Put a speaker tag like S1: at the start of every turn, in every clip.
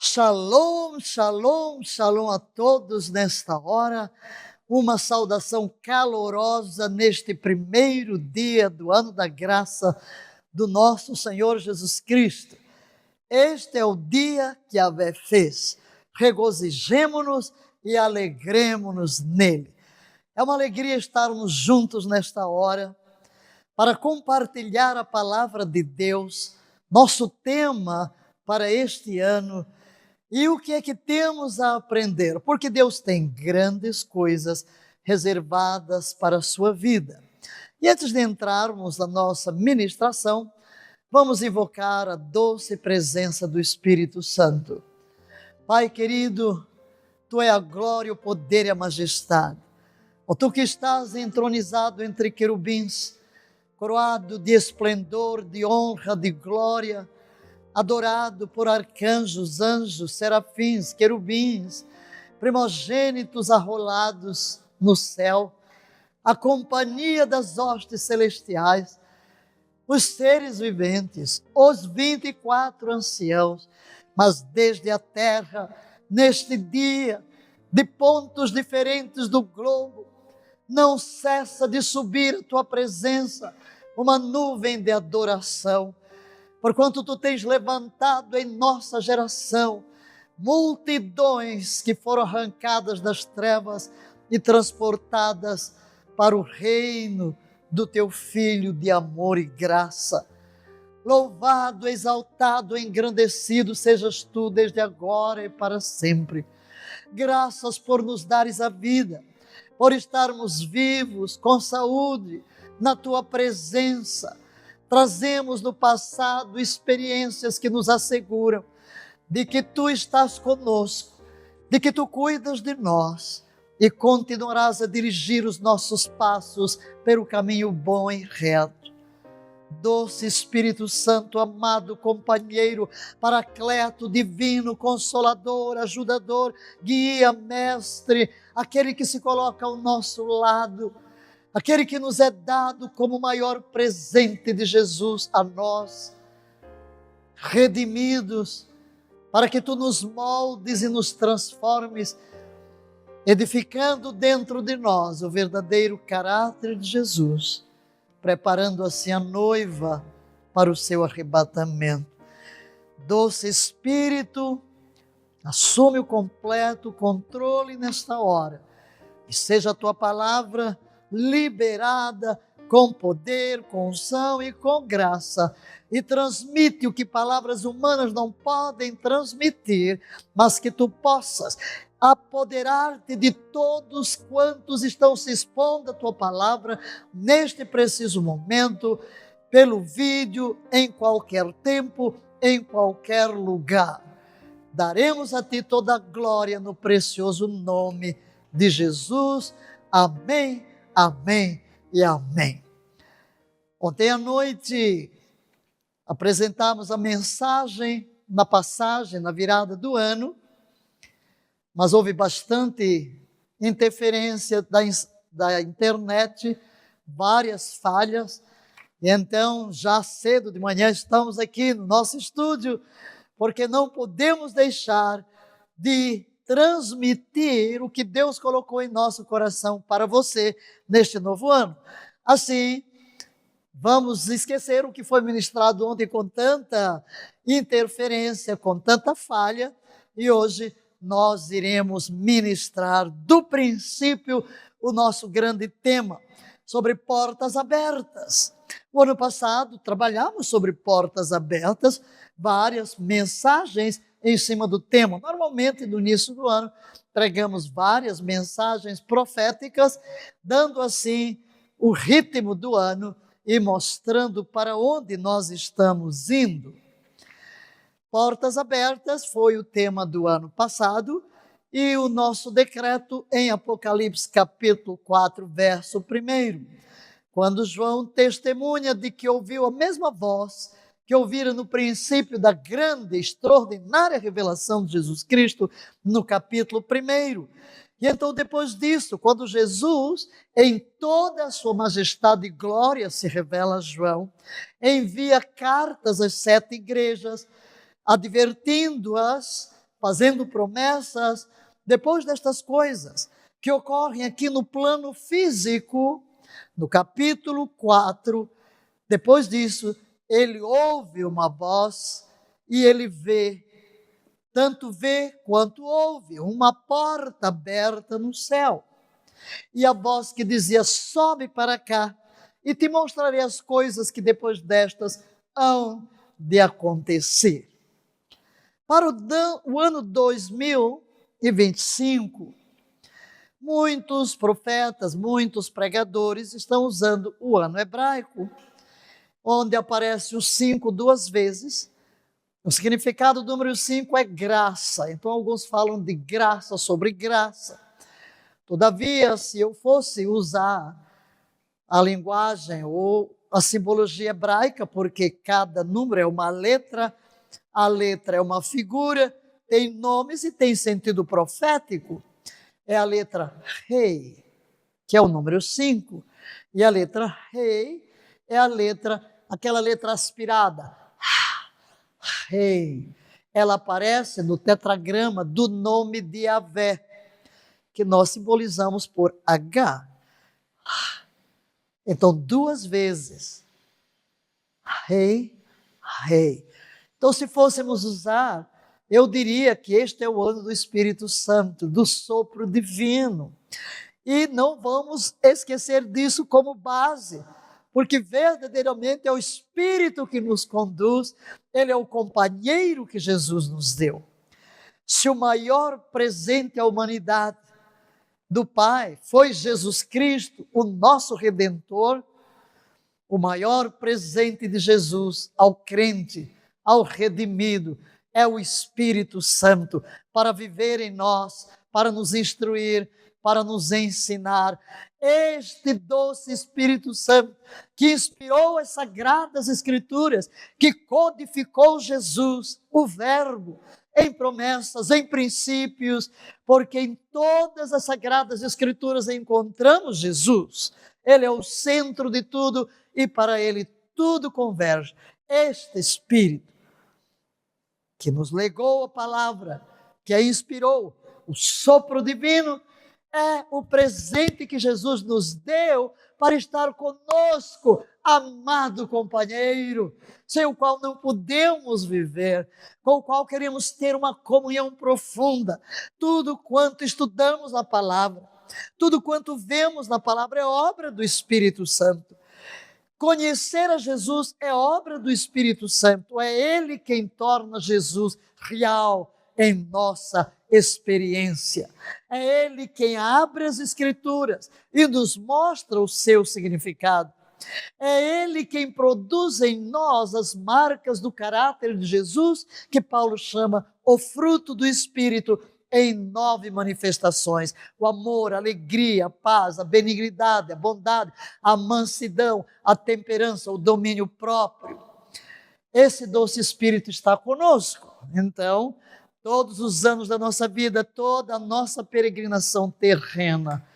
S1: Shalom, shalom, shalom a todos nesta hora. Uma saudação calorosa neste primeiro dia do ano da graça do nosso Senhor Jesus Cristo. Este é o dia que Yahvé fez. Regozijemo-nos e alegremo-nos nele. É uma alegria estarmos juntos nesta hora para compartilhar a palavra de Deus, nosso tema para este ano. E o que é que temos a aprender? Porque Deus tem grandes coisas reservadas para a sua vida. E antes de entrarmos na nossa ministração, vamos invocar a doce presença do Espírito Santo. Pai querido, Tu é a glória, o poder e a majestade. Ó Tu que estás entronizado entre querubins, coroado de esplendor, de honra, de glória, adorado por arcanjos, anjos, serafins, querubins, primogênitos arrolados no céu, a companhia das hostes celestiais, os seres viventes, os 24 anciãos, mas desde a terra, neste dia, de pontos diferentes do globo, não cessa de subir a Tua presença, uma nuvem de adoração, porquanto Tu tens levantado em nossa geração multidões que foram arrancadas das trevas e transportadas para o reino do Teu Filho de amor e graça. Louvado, exaltado, engrandecido sejas Tu desde agora e para sempre. Graças por nos dares a vida, por estarmos vivos, com saúde, na Tua presença. Trazemos no passado experiências que nos asseguram de que Tu estás conosco, de que Tu cuidas de nós e continuarás a dirigir os nossos passos pelo caminho bom e reto. Doce Espírito Santo, amado companheiro, paracleto, divino, consolador, ajudador, guia, mestre, aquele que se coloca ao nosso lado, aquele que nos é dado como o maior presente de Jesus a nós, redimidos, para que Tu nos moldes e nos transformes, edificando dentro de nós o verdadeiro caráter de Jesus, preparando assim a noiva para o seu arrebatamento. Doce Espírito, assume o completo controle nesta hora, e seja a Tua palavra liberada com poder, com unção e com graça, e transmite o que palavras humanas não podem transmitir, mas que Tu possas apoderar-te de todos quantos estão se expondo à Tua palavra neste preciso momento, pelo vídeo, em qualquer tempo, em qualquer lugar. Daremos a Ti toda a glória no precioso nome de Jesus. Amém. Amém e amém. Ontem à noite apresentamos a mensagem na passagem, na virada do ano, mas houve bastante interferência da internet, várias falhas, e então já cedo de manhã estamos aqui no nosso estúdio, porque não podemos deixar de transmitir o que Deus colocou em nosso coração para você neste novo ano. Assim, vamos esquecer o que foi ministrado ontem com tanta interferência, com tanta falha, e hoje nós iremos ministrar do princípio o nosso grande tema, sobre portas abertas. O ano passado trabalhamos sobre portas abertas, várias mensagens em cima do tema. Normalmente, no início do ano, pregamos várias mensagens proféticas, dando assim o ritmo do ano e mostrando para onde nós estamos indo. Portas abertas foi o tema do ano passado e o nosso decreto em Apocalipse capítulo 4, verso 1, quando João testemunha de que ouviu a mesma voz que ouviram no princípio da grande, extraordinária revelação de Jesus Cristo, no capítulo 1. E então, depois disso, quando Jesus, em toda a sua majestade e glória, se revela a João, envia cartas às 7 igrejas, advertindo-as fazendo promessas. Depois destas coisas que ocorrem aqui no plano físico, no capítulo 4, depois disso, ele ouve uma voz e ele vê, tanto vê quanto ouve, uma porta aberta no céu. E a voz que dizia: sobe para cá e te mostrarei as coisas que depois destas hão de acontecer. Para o ano 2025, muitos profetas, muitos pregadores estão usando o ano hebraico, onde aparece o 5 duas vezes. O significado do número 5 é graça. Então alguns falam de graça sobre graça. Todavia, se eu fosse usar a linguagem ou a simbologia hebraica, porque cada número é uma letra, a letra é uma figura, tem nomes e tem sentido profético. É a letra Rei, que é o número 5, e a letra Rei é aquela letra aspirada, Rei. Ela aparece no tetragrama do nome de Yahvé, que nós simbolizamos por H. Então, duas vezes, Rei, Rei. Então, se fôssemos usar, eu diria que este é o ano do Espírito Santo, do sopro divino. E não vamos esquecer disso como base, porque verdadeiramente é o Espírito que nos conduz, ele é o companheiro que Jesus nos deu. Se o maior presente à humanidade do Pai foi Jesus Cristo, o nosso Redentor, o maior presente de Jesus ao crente, ao redimido, é o Espírito Santo, para viver em nós, para nos instruir, para nos ensinar. Este doce Espírito Santo, que inspirou as Sagradas Escrituras, que codificou Jesus, o Verbo, em promessas, em princípios, porque em todas as Sagradas Escrituras encontramos Jesus. Ele é o centro de tudo e para ele tudo converge. Este Espírito que nos legou a palavra, que a inspirou, o sopro divino, é o presente que Jesus nos deu para estar conosco, amado companheiro, sem o qual não podemos viver, com o qual queremos ter uma comunhão profunda. Tudo quanto estudamos na palavra, tudo quanto vemos na palavra é obra do Espírito Santo. Conhecer a Jesus é obra do Espírito Santo, é Ele quem torna Jesus real em nossa experiência. É Ele quem abre as Escrituras e nos mostra o seu significado. É Ele quem produz em nós as marcas do caráter de Jesus, que Paulo chama o fruto do Espírito, em 9 manifestações: o amor, a alegria, a paz, a benignidade, a bondade, a mansidão, a temperança, o domínio próprio. Esse doce Espírito está conosco. Então, todos os anos da nossa vida, toda a nossa peregrinação terrena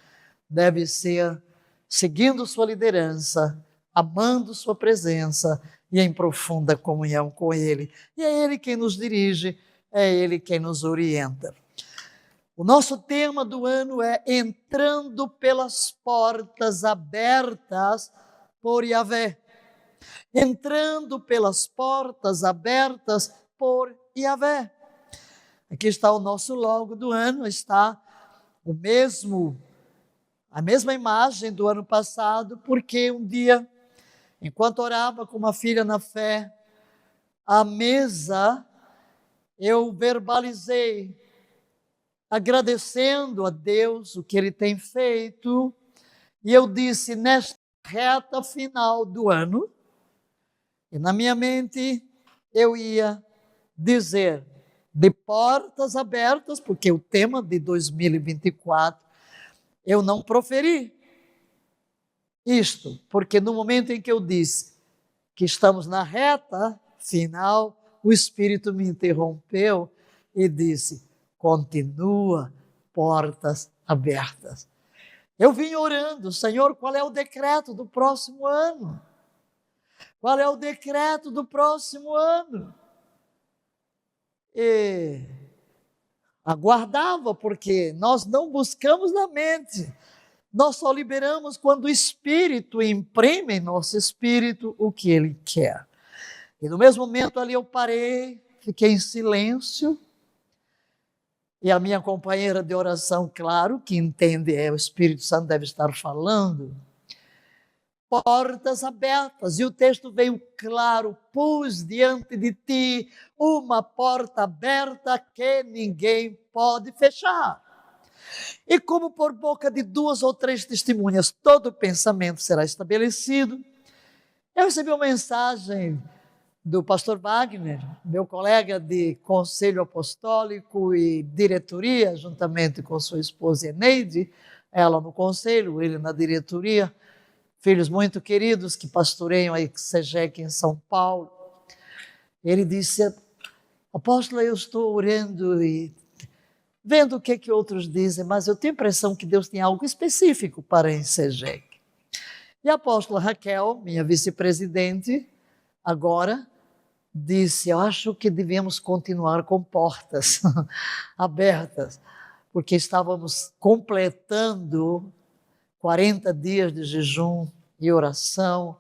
S1: deve ser seguindo sua liderança, amando sua presença e em profunda comunhão com Ele. E é Ele quem nos dirige, é Ele quem nos orienta. O nosso tema do ano é entrando pelas portas abertas por Yahvé. Entrando pelas portas abertas por Yahvé. Aqui está o nosso logo do ano, está a mesma imagem do ano passado, porque um dia, enquanto orava com uma filha na fé, à mesa, eu verbalizei, agradecendo a Deus o que Ele tem feito, e eu disse, nesta reta final do ano, e na minha mente eu ia dizer, de portas abertas, porque o tema de 2024, eu não proferi isto, porque no momento em que eu disse que estamos na reta final, o Espírito me interrompeu e disse, continua portas abertas. Eu vim orando, Senhor, qual é o decreto do próximo ano? Qual é o decreto do próximo ano? E aguardava, porque nós não buscamos na mente, nós só liberamos quando o Espírito imprime em nosso espírito o que Ele quer. E no mesmo momento ali eu parei, fiquei em silêncio, e a minha companheira de oração, claro, que entende, o Espírito Santo deve estar falando, portas abertas, e o texto veio claro: pus diante de ti uma porta aberta que ninguém pode fechar. E como por boca de 2 ou 3 testemunhas todo pensamento será estabelecido, eu recebi uma mensagem do pastor Wagner, meu colega de conselho apostólico e diretoria, juntamente com sua esposa Eneide, ela no conselho, ele na diretoria, filhos muito queridos que pastoreiam a Exegec em São Paulo. Ele disse: apóstolo, eu estou orando e vendo o que outros dizem, mas eu tenho a impressão que Deus tem algo específico para a Exegec. E a apóstola Raquel, minha vice-presidente, agora disse: eu acho que devemos continuar com portas abertas, porque estávamos completando 40 dias de jejum e oração,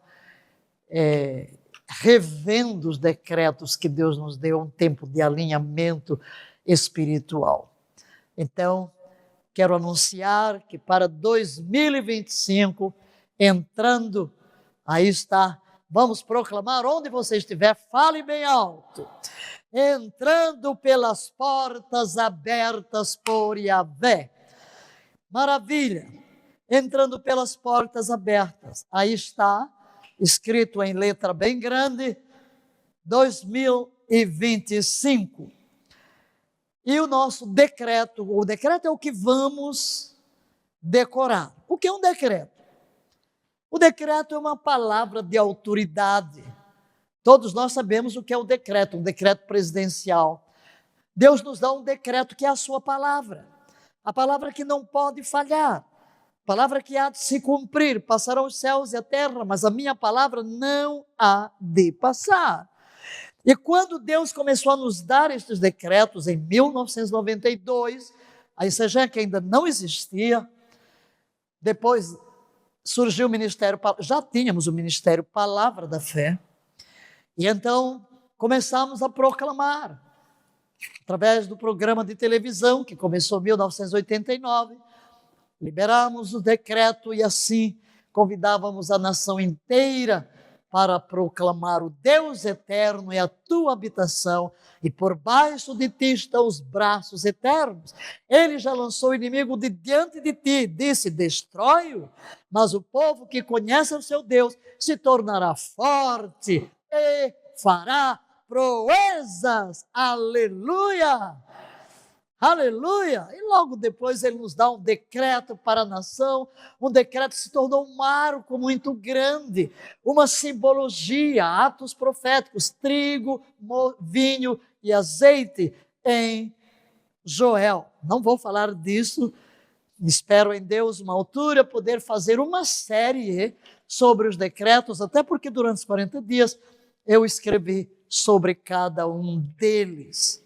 S1: revendo os decretos que Deus nos deu, um tempo de alinhamento espiritual. Então, quero anunciar que para 2025, entrando, aí está, vamos proclamar onde você estiver, fale bem alto. Entrando pelas portas abertas por Yahvé. Maravilha! Entrando pelas portas abertas. Aí está, escrito em letra bem grande, 2025. E o nosso decreto, o decreto é o que vamos decorar. O que é um decreto? O decreto é uma palavra de autoridade. Todos nós sabemos o que é um decreto presidencial. Deus nos dá um decreto que é a sua palavra. A palavra que não pode falhar. A palavra que há de se cumprir. Passarão os céus e a terra, mas a minha palavra não há de passar. E quando Deus começou a nos dar estes decretos, em 1992, a Exegec ainda não existia, depois surgiu o Ministério, já tínhamos o Ministério Palavra da Fé, e então começamos a proclamar, através do programa de televisão, que começou em 1989, liberamos o decreto e assim convidávamos a nação inteira para proclamar: o Deus eterno é a tua habitação e por baixo de ti estão os braços eternos. Ele já lançou o inimigo de diante de ti, disse: destrói-o, mas o povo que conhece o seu Deus se tornará forte e fará proezas. Aleluia! Aleluia! E logo depois ele nos dá um decreto para a nação, um decreto que se tornou um marco muito grande, uma simbologia, atos proféticos, trigo, vinho e azeite em Joel. Não vou falar disso, espero em Deus uma altura poder fazer uma série sobre os decretos, até porque durante os 40 dias eu escrevi sobre cada um deles.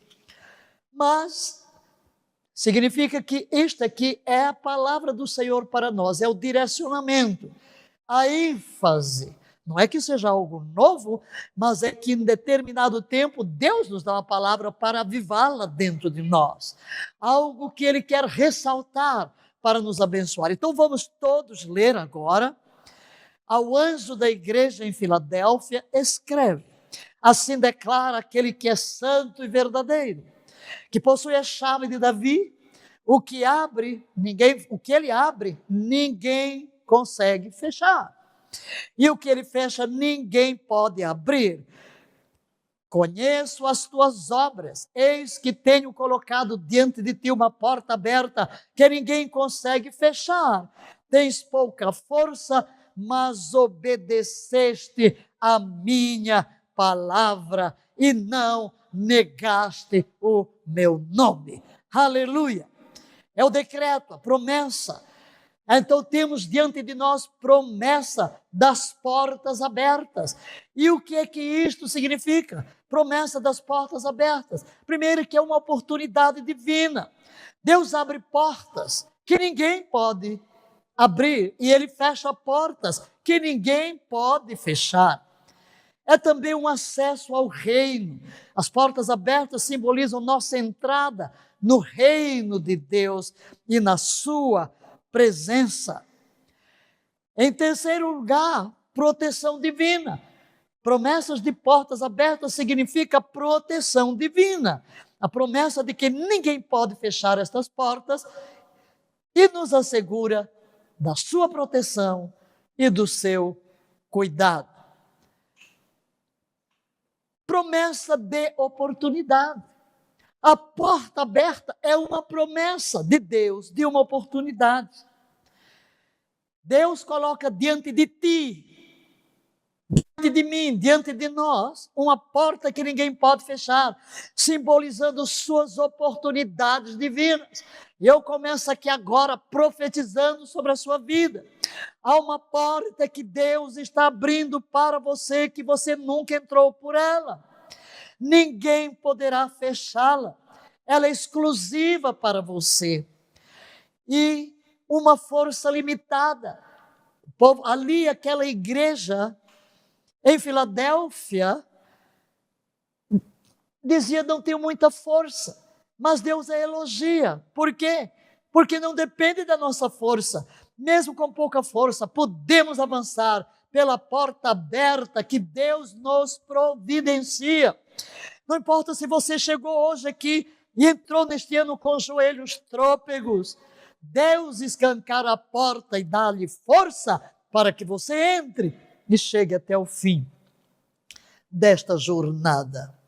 S1: Mas significa que esta aqui é a palavra do Senhor para nós, é o direcionamento, a ênfase. Não é que seja algo novo, mas é que em determinado tempo Deus nos dá uma palavra para avivá-la dentro de nós. Algo que Ele quer ressaltar para nos abençoar. Então vamos todos ler agora. Ao anjo da igreja em Filadélfia escreve: assim declara aquele que é santo e verdadeiro, que possui a chave de Davi, o que ele abre, ninguém consegue fechar. E o que ele fecha, ninguém pode abrir. Conheço as tuas obras, eis que tenho colocado diante de ti uma porta aberta que ninguém consegue fechar. Tens pouca força, mas obedeceste a minha palavra e não negaste o meu nome. Aleluia! É o decreto, a promessa. Então temos diante de nós promessa das portas abertas. E o que é que isto significa? Promessa das portas abertas. Primeiro, que é uma oportunidade divina. Deus abre portas que ninguém pode abrir, e Ele fecha portas que ninguém pode fechar. É também um acesso ao reino. As portas abertas simbolizam nossa entrada no reino de Deus e na sua presença. Em terceiro lugar, proteção divina. Promessas de portas abertas significa proteção divina. A promessa de que ninguém pode fechar estas portas e nos assegura da sua proteção e do seu cuidado. Promessa de oportunidade. A porta aberta é uma promessa de Deus, de uma oportunidade. Deus coloca diante de ti, diante de mim, diante de nós, uma porta que ninguém pode fechar, simbolizando suas oportunidades divinas. E eu começo aqui agora profetizando sobre a sua vida. Há uma porta que Deus está abrindo para você, que você nunca entrou por ela. Ninguém poderá fechá-la. Ela é exclusiva para você. E uma força limitada. O povo, ali, aquela igreja em Filadélfia, dizia: não tenho muita força. Mas Deus a elogia. Por quê? Porque não depende da nossa força. Mesmo com pouca força, podemos avançar pela porta aberta que Deus nos providencia. Não importa se você chegou hoje aqui e entrou neste ano com joelhos trôpegos, Deus escancara a porta e dá-lhe força para que você entre e chegue até o fim desta jornada.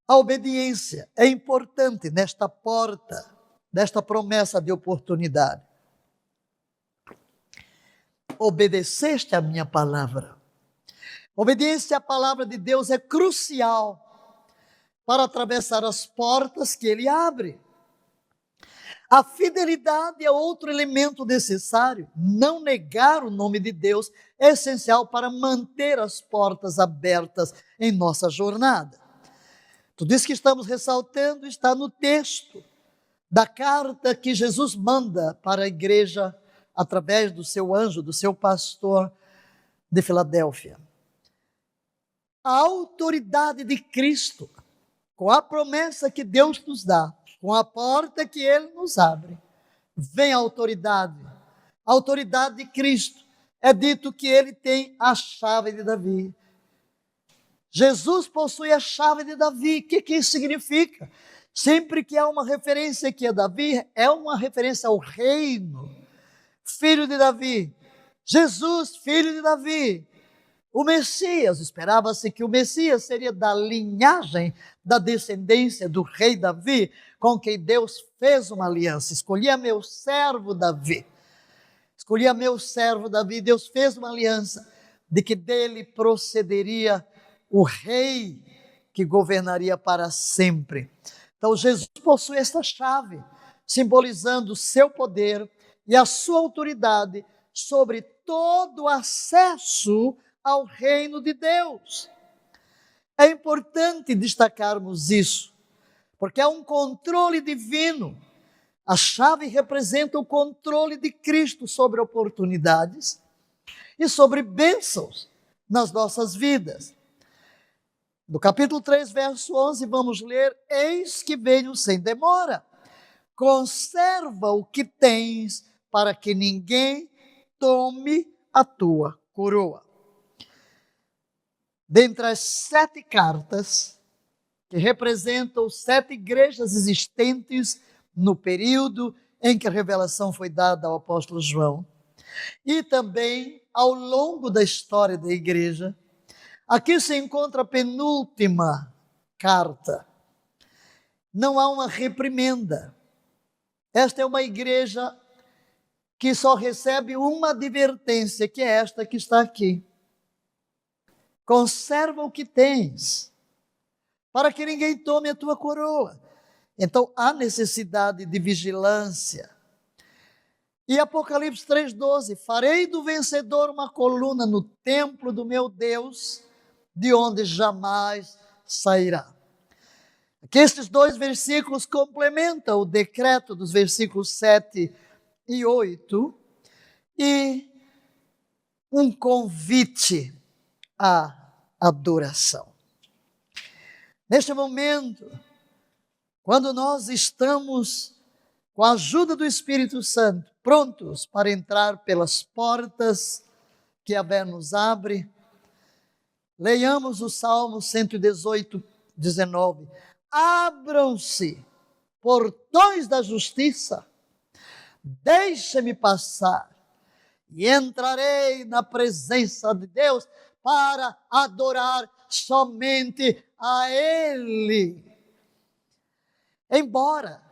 S1: A obediência é importante nesta porta, desta promessa de oportunidade. Obedeceste a minha palavra. Obediência à palavra de Deus é crucial para atravessar as portas que Ele abre. A fidelidade é outro elemento necessário. Não negar o nome de Deus é essencial para manter as portas abertas em nossa jornada. Tudo isso que estamos ressaltando está no texto da carta que Jesus manda para a igreja através do seu anjo, do seu pastor de Filadélfia. A autoridade de Cristo, com a promessa que Deus nos dá, com a porta que Ele nos abre, vem a autoridade de Cristo. É dito que Ele tem a chave de Davi. Jesus possui a chave de Davi. O que isso significa? Sempre que há uma referência aqui a Davi, é uma referência ao reino. Filho de Davi. Jesus, filho de Davi. O Messias, esperava-se que o Messias seria da linhagem, da descendência do rei Davi, com quem Deus fez uma aliança. Escolhi a meu servo Davi. Deus fez uma aliança de que dele procederia o rei que governaria para sempre. Então Jesus possui esta chave, simbolizando o seu poder e a sua autoridade sobre todo o acesso ao reino de Deus. É importante destacarmos isso, porque é um controle divino. A chave representa o controle de Cristo sobre oportunidades e sobre bênçãos nas nossas vidas. No capítulo 3, verso 11, vamos ler: eis que venho sem demora, conserva o que tens, para que ninguém tome a tua coroa. Dentre as 7 cartas, que representam 7 igrejas existentes no período em que a revelação foi dada ao apóstolo João, e também ao longo da história da igreja, aqui se encontra a penúltima carta. Não há uma reprimenda. Esta é uma igreja que só recebe uma advertência, que é esta que está aqui. Conserva o que tens, para que ninguém tome a tua coroa. Então, há necessidade de vigilância. E Apocalipse 3,12, farei do vencedor uma coluna no templo do meu Deus, de onde jamais sairá. Aqui estes dois versículos complementam o decreto dos versículos 7 e 8 e um convite à adoração. Neste momento, quando nós estamos com a ajuda do Espírito Santo, prontos para entrar pelas portas que a Vé nos abre, leiamos o Salmo 118, 19. Abram-se portões da justiça, deixe-me passar e entrarei na presença de Deus para adorar somente a Ele. Embora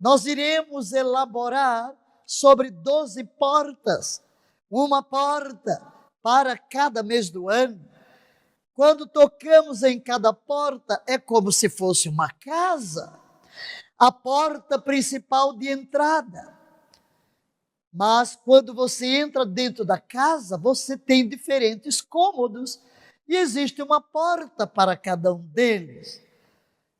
S1: nós iremos elaborar sobre 12 portas, uma porta para cada mês do ano. Quando tocamos em cada porta, é como se fosse uma casa, a porta principal de entrada. Mas quando você entra dentro da casa, você tem diferentes cômodos e existe uma porta para cada um deles.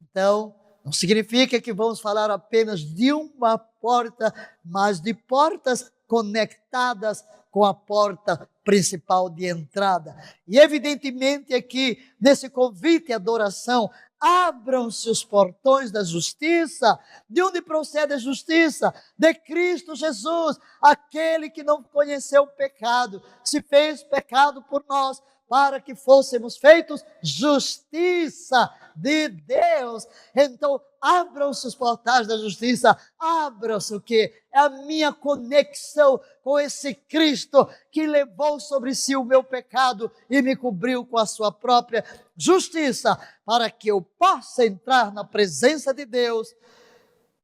S1: Então, não significa que vamos falar apenas de uma porta, mas de portas conectadas com a porta principal de entrada. E evidentemente aqui, nesse convite à adoração, abram-se os portões da justiça. De onde procede a justiça? De Cristo Jesus, aquele que não conheceu o pecado, se fez pecado por nós, para que fôssemos feitos justiça de Deus. Então, abram-se os portais da justiça, abram-se o quê? É a minha conexão com esse Cristo que levou sobre si o meu pecado e me cobriu com a sua própria justiça, para que eu possa entrar na presença de Deus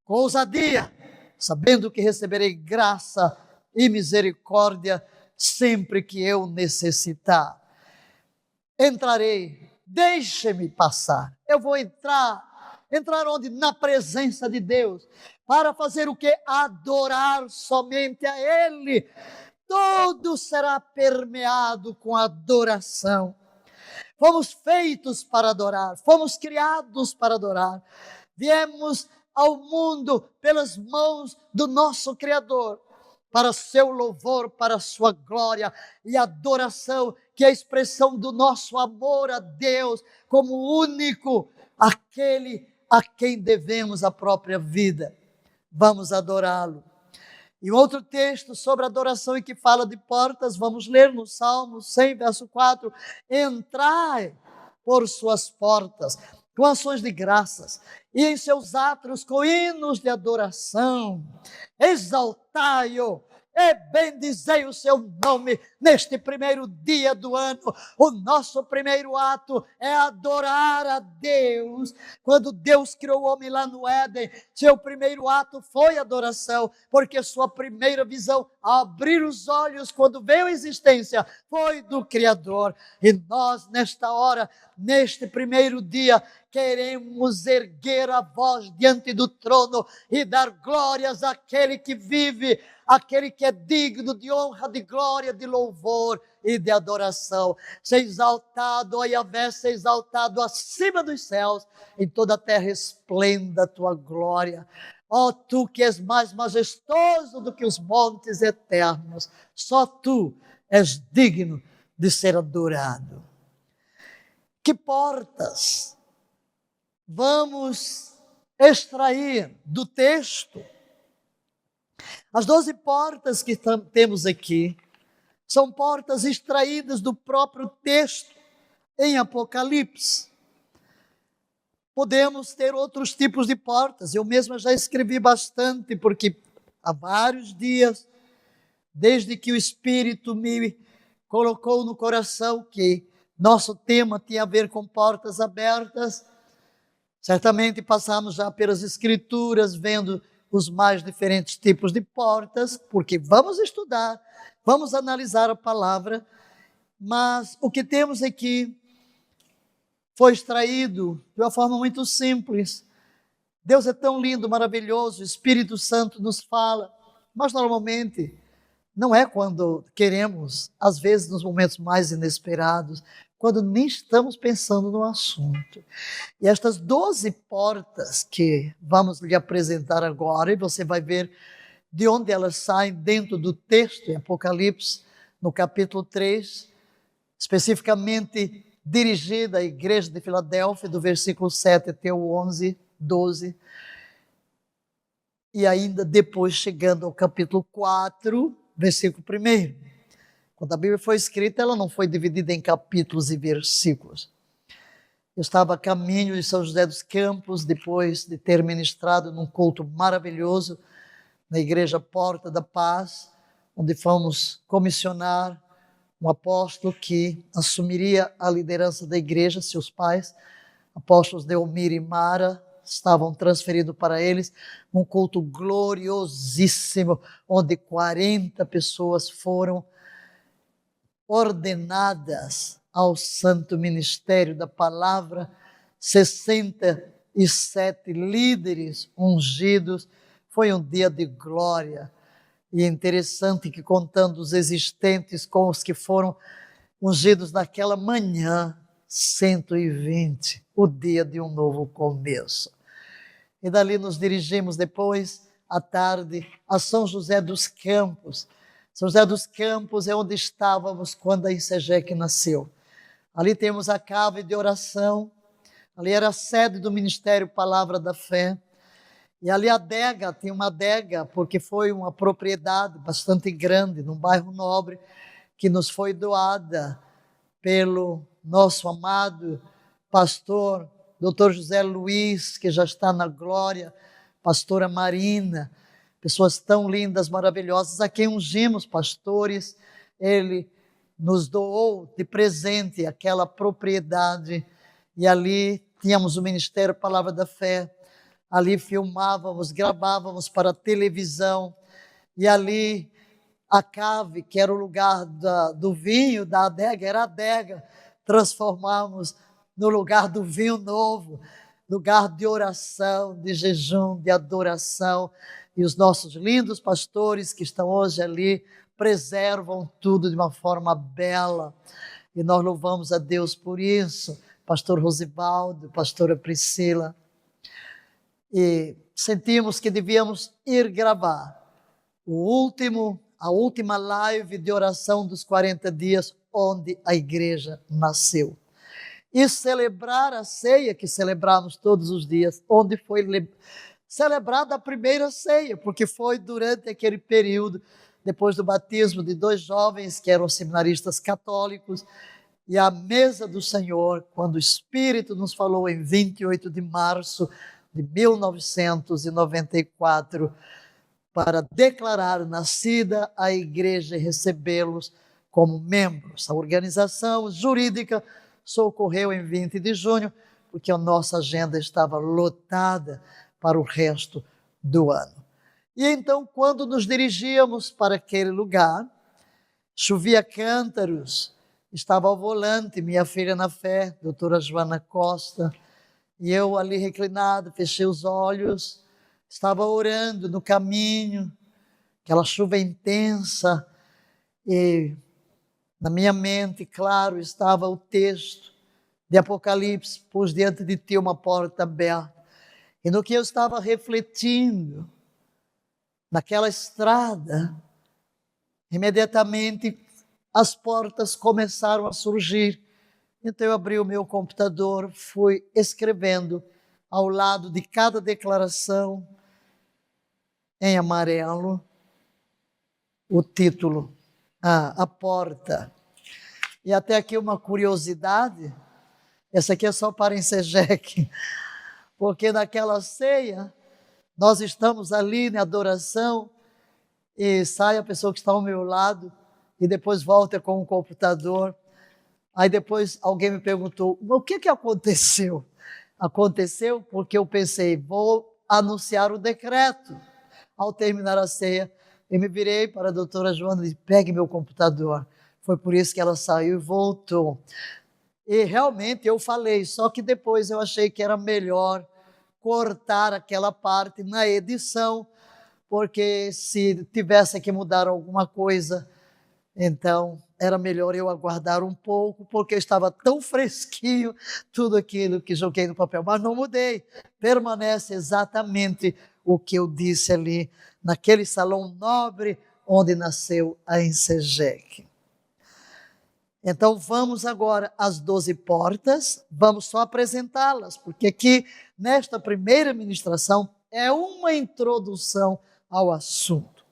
S1: com ousadia, sabendo que receberei graça e misericórdia sempre que eu necessitar. Entrarei, deixe-me passar. Eu vou entrar onde? Na presença de Deus, para fazer o que? Adorar somente a Ele. Tudo será permeado com adoração. Fomos feitos para adorar, fomos criados para adorar. Viemos ao mundo pelas mãos do nosso Criador, para seu louvor, para sua glória e adoração, que é a expressão do nosso amor a Deus como único, aquele a quem devemos a própria vida. Vamos adorá-lo. E outro texto sobre adoração e que fala de portas, vamos ler no Salmo 100, verso 4. Entrai por suas portas com ações de graças e em seus átrios com hinos de adoração. Exaltai-o e bendizei o seu nome neste primeiro dia do ano. O nosso primeiro ato é adorar a Deus. Quando Deus criou o homem lá no Éden, seu primeiro ato foi adoração, porque sua primeira visão, ao abrir os olhos, quando veio a existência, foi do Criador. E nós, nesta hora, neste primeiro dia, queremos erguer a voz diante do trono e dar glórias àquele que vive, aquele que é digno de honra, de glória, de louvor e de adoração. Ser exaltado, ó Yahvé, ser exaltado acima dos céus, em toda a terra esplenda a tua glória. Ó tu que és mais majestoso do que os montes eternos, só tu és digno de ser adorado. Que portas vamos extrair do texto? As 12 portas que temos aqui são portas extraídas do próprio texto em Apocalipse. Podemos ter outros tipos de portas. Eu mesma já escrevi bastante, porque há vários dias, desde que o Espírito me colocou no coração que nosso tema tinha a ver com portas abertas, certamente passamos já pelas Escrituras, vendo os mais diferentes tipos de portas, porque vamos estudar, vamos analisar a palavra, mas o que temos aqui foi extraído de uma forma muito simples. Deus é tão lindo, maravilhoso, o Espírito Santo nos fala, Mas normalmente não é quando queremos, às vezes nos momentos mais inesperados, quando nem estamos pensando no assunto. E estas 12 portas que vamos lhe apresentar agora, e você vai ver de onde elas saem dentro do texto em Apocalipse, no capítulo 3, especificamente dirigida à igreja de Filadélfia, do versículo 7 até o 11, 12, e ainda depois chegando ao capítulo 4, versículo 1. Quando a Bíblia foi escrita, ela não foi dividida em capítulos e versículos. Eu estava a caminho de São José dos Campos, depois de ter ministrado num culto maravilhoso na igreja Porta da Paz, onde fomos comissionar um apóstolo que assumiria a liderança da igreja. Seus pais, apóstolos Delmir e Mara, estavam transferidos para eles, um culto gloriosíssimo, onde 40 pessoas foram ordenadas ao santo ministério da palavra, 67 líderes ungidos. Foi um dia de glória. E é interessante que, contando os existentes com os que foram ungidos naquela manhã, 120, o dia de um novo começo. E dali nos dirigimos depois, à tarde, a São José dos Campos. São José dos Campos é onde estávamos quando a ICEGEC nasceu. Ali temos a cave de oração, ali era a sede do Ministério Palavra da Fé. E ali a adega, tinha uma adega, porque foi uma propriedade bastante grande, num bairro nobre, que nos foi doada pelo nosso amado pastor, Dr. José Luiz, que já está na glória, pastora Marina, pessoas tão lindas, maravilhosas, a quem ungimos pastores. Ele nos doou de presente aquela propriedade, e ali tínhamos o Ministério Palavra da Fé. Ali filmávamos, gravávamos para a televisão, e ali a cave, que era o lugar do vinho, da adega, era a adega, transformamos no lugar do vinho novo, lugar de oração, de jejum, de adoração. E os nossos lindos pastores que estão hoje ali preservam tudo de uma forma bela, e nós louvamos a Deus por isso. Pastor Rosivaldo, pastora Priscila. E sentimos que devíamos ir gravar a última live de oração dos 40 dias, onde a igreja nasceu. E celebrar a ceia que celebramos todos os dias, onde foi celebrada a primeira ceia, porque foi durante aquele período, depois do batismo de 2 jovens que eram seminaristas católicos, e a mesa do Senhor, quando o Espírito nos falou em 28 de março de 1994, para declarar nascida a igreja e recebê-los como membros. A organização jurídica só ocorreu em 20 de junho, porque a nossa agenda estava lotada para o resto do ano. E então, quando nos dirigíamos para aquele lugar, chovia cântaros, estava ao volante minha filha na fé, doutora Joana Costa, e eu ali reclinado, fechei os olhos, estava orando no caminho, aquela chuva intensa, e na minha mente, claro, estava o texto de Apocalipse: pus diante de ti uma porta aberta. E no que eu estava refletindo, naquela estrada, imediatamente as portas começaram a surgir. Então eu abri o meu computador, fui escrevendo ao lado de cada declaração, em amarelo, o título, a porta. E até aqui uma curiosidade, essa aqui é só para ICEGEC, porque naquela ceia, nós estamos ali na adoração, e sai a pessoa que está ao meu lado, e depois volta com o computador. Aí depois alguém me perguntou: o que aconteceu? Aconteceu porque eu pensei, vou anunciar o decreto. Ao terminar a ceia, eu me virei para a doutora Joana e disse: pegue meu computador. Foi por isso que ela saiu e voltou. E realmente eu falei, só que depois eu achei que era melhor cortar aquela parte na edição, porque se tivesse que mudar alguma coisa, então era melhor eu aguardar um pouco, porque estava tão fresquinho tudo aquilo que joguei no papel. Mas não mudei, permanece exatamente o que eu disse ali, naquele salão nobre onde nasceu a Ensegec. Então vamos agora às 12 portas, vamos só apresentá-las, porque aqui nesta primeira ministração é uma introdução ao assunto.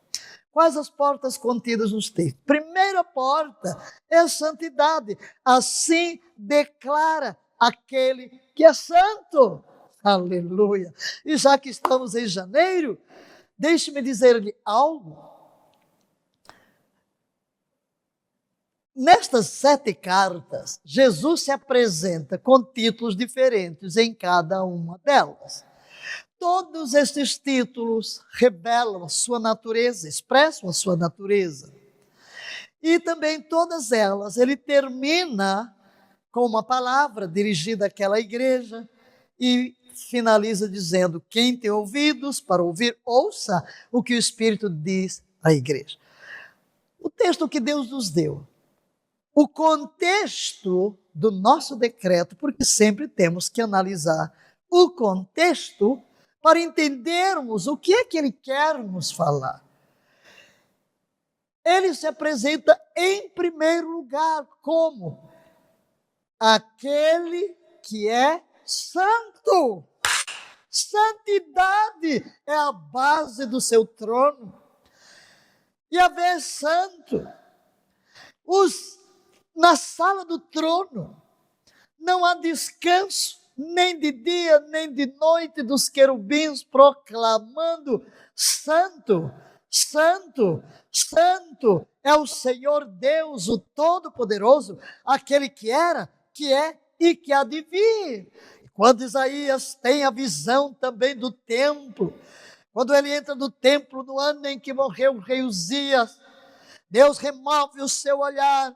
S1: Quais as portas contidas nos textos? Primeira porta é a santidade. Assim declara aquele que é santo. Aleluia! E já que estamos em janeiro, deixe-me dizer-lhe algo. Nestas 7 cartas, Jesus se apresenta com títulos diferentes em cada uma delas. Todos estes títulos revelam a sua natureza, expressam a sua natureza. E também todas elas, ele termina com uma palavra dirigida àquela igreja e finaliza dizendo: quem tem ouvidos para ouvir, ouça o que o Espírito diz à igreja. O texto que Deus nos deu, o contexto do nosso decreto, porque sempre temos que analisar o contexto para entendermos o que é que ele quer nos falar. Ele se apresenta em primeiro lugar como aquele que é santo. Santidade é a base do seu trono. Yahvé é santo. Na sala do trono não há descanso, nem de dia, nem de noite, dos querubins proclamando: santo, santo, santo é o Senhor Deus, o Todo-Poderoso, aquele que era, que é e que há de vir. Quando Isaías tem a visão também do templo, quando ele entra no templo no ano em que morreu o rei Uzias, Deus remove o seu olhar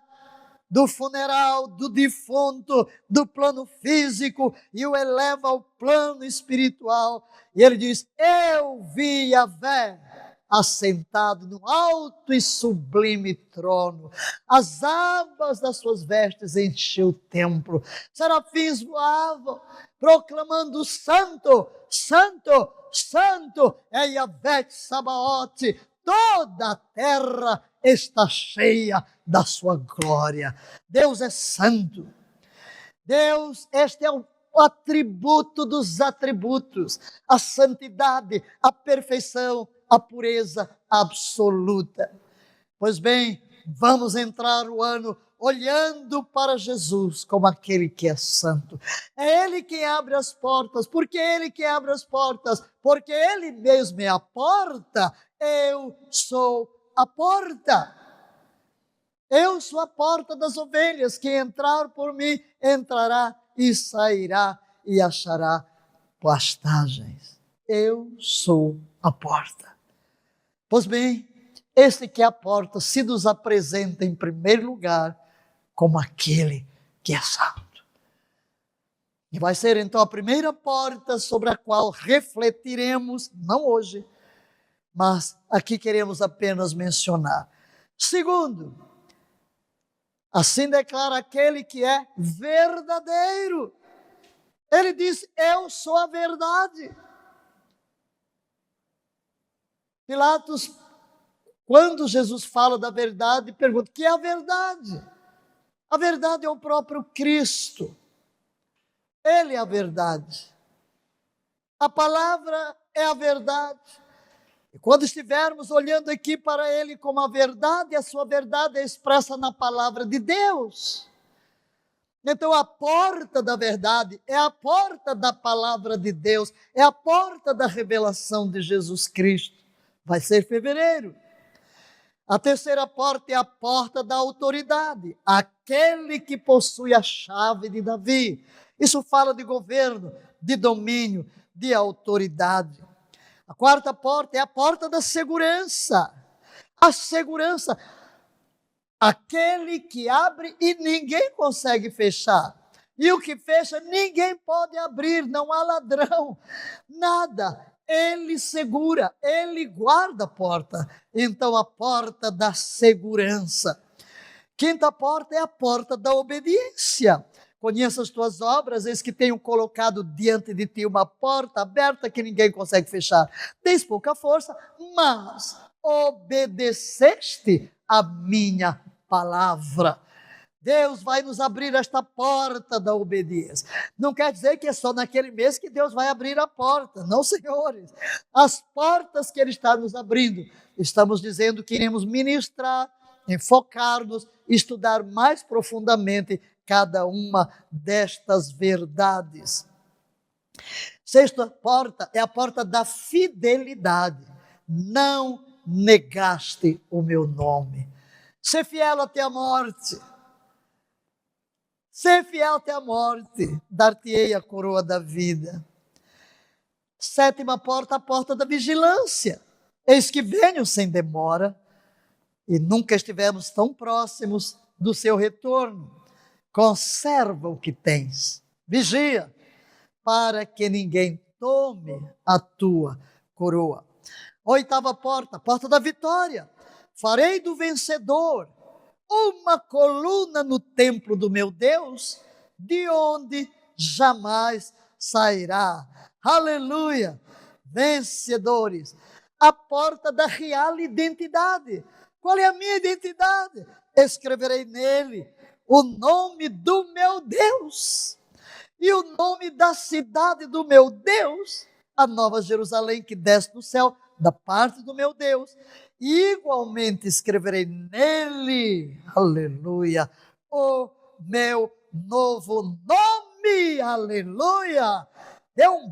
S1: do funeral, do defunto, do plano físico, e o eleva ao plano espiritual. E ele diz: eu vi Yahvé assentado num alto e sublime trono. As abas das suas vestes encheu o templo. Serafins voavam, proclamando: santo, santo, santo é Yahvé Sabaote. Toda a terra está cheia da sua glória. Deus é santo. Deus, este é o atributo dos atributos, a santidade, a perfeição, a pureza absoluta. Pois bem, vamos entrar o ano olhando para Jesus como aquele que é santo. É Ele quem abre as portas. Por que Ele que abre as portas? Porque Ele mesmo é a porta. Eu sou a porta. Eu sou a porta das ovelhas. Quem entrar por mim, entrará e sairá e achará pastagens. Eu sou a porta. Pois bem, este que é a porta se nos apresenta em primeiro lugar como aquele que é santo. E vai ser então a primeira porta sobre a qual refletiremos, não hoje, mas aqui queremos apenas mencionar. Segundo, assim declara aquele que é verdadeiro. Ele diz: eu sou a verdade. Pilatos, quando Jesus fala da verdade, pergunta: o que é a verdade? A verdade é o próprio Cristo. Ele é a verdade. A palavra é a verdade. E quando estivermos olhando aqui para Ele como a verdade, a sua verdade é expressa na palavra de Deus. Então a porta da verdade é a porta da palavra de Deus, é a porta da revelação de Jesus Cristo. Vai ser fevereiro. A terceira porta é a porta da autoridade, aquele que possui a chave de Davi. Isso fala de governo, de domínio, de autoridade. A quarta porta é a porta da segurança. A segurança, aquele que abre e ninguém consegue fechar. E o que fecha, ninguém pode abrir, não há ladrão, nada. Ele segura, Ele guarda a porta. Então, a porta da segurança. Quinta porta é a porta da obediência. Conheça as tuas obras, eis que tenho colocado diante de ti uma porta aberta que ninguém consegue fechar. Tens pouca força, mas obedeceste a minha palavra. Deus vai nos abrir esta porta da obediência. Não quer dizer que é só naquele mês que Deus vai abrir a porta. Não, senhores. As portas que Ele está nos abrindo, estamos dizendo que iremos ministrar, enfocar-nos, estudar mais profundamente cada uma destas verdades. Sexta porta é a porta da fidelidade. Não negaste o meu nome. Ser fiel até a morte. Ser fiel até a morte, dar-te-ei a coroa da vida. Sétima porta, a porta da vigilância. Eis que venho sem demora, e nunca estivemos tão próximos do seu retorno. Conserva o que tens, vigia, para que ninguém tome a tua coroa. Oitava porta, porta da vitória. Farei do vencedor uma coluna no templo do meu Deus, de onde jamais sairá. Aleluia! Vencedores. A porta da real identidade. Qual é a minha identidade? Escreverei nele o nome do meu Deus e o nome da cidade do meu Deus, a Nova Jerusalém que desce do céu, da parte do meu Deus. E igualmente escreverei nele, aleluia, o meu novo nome, aleluia. É um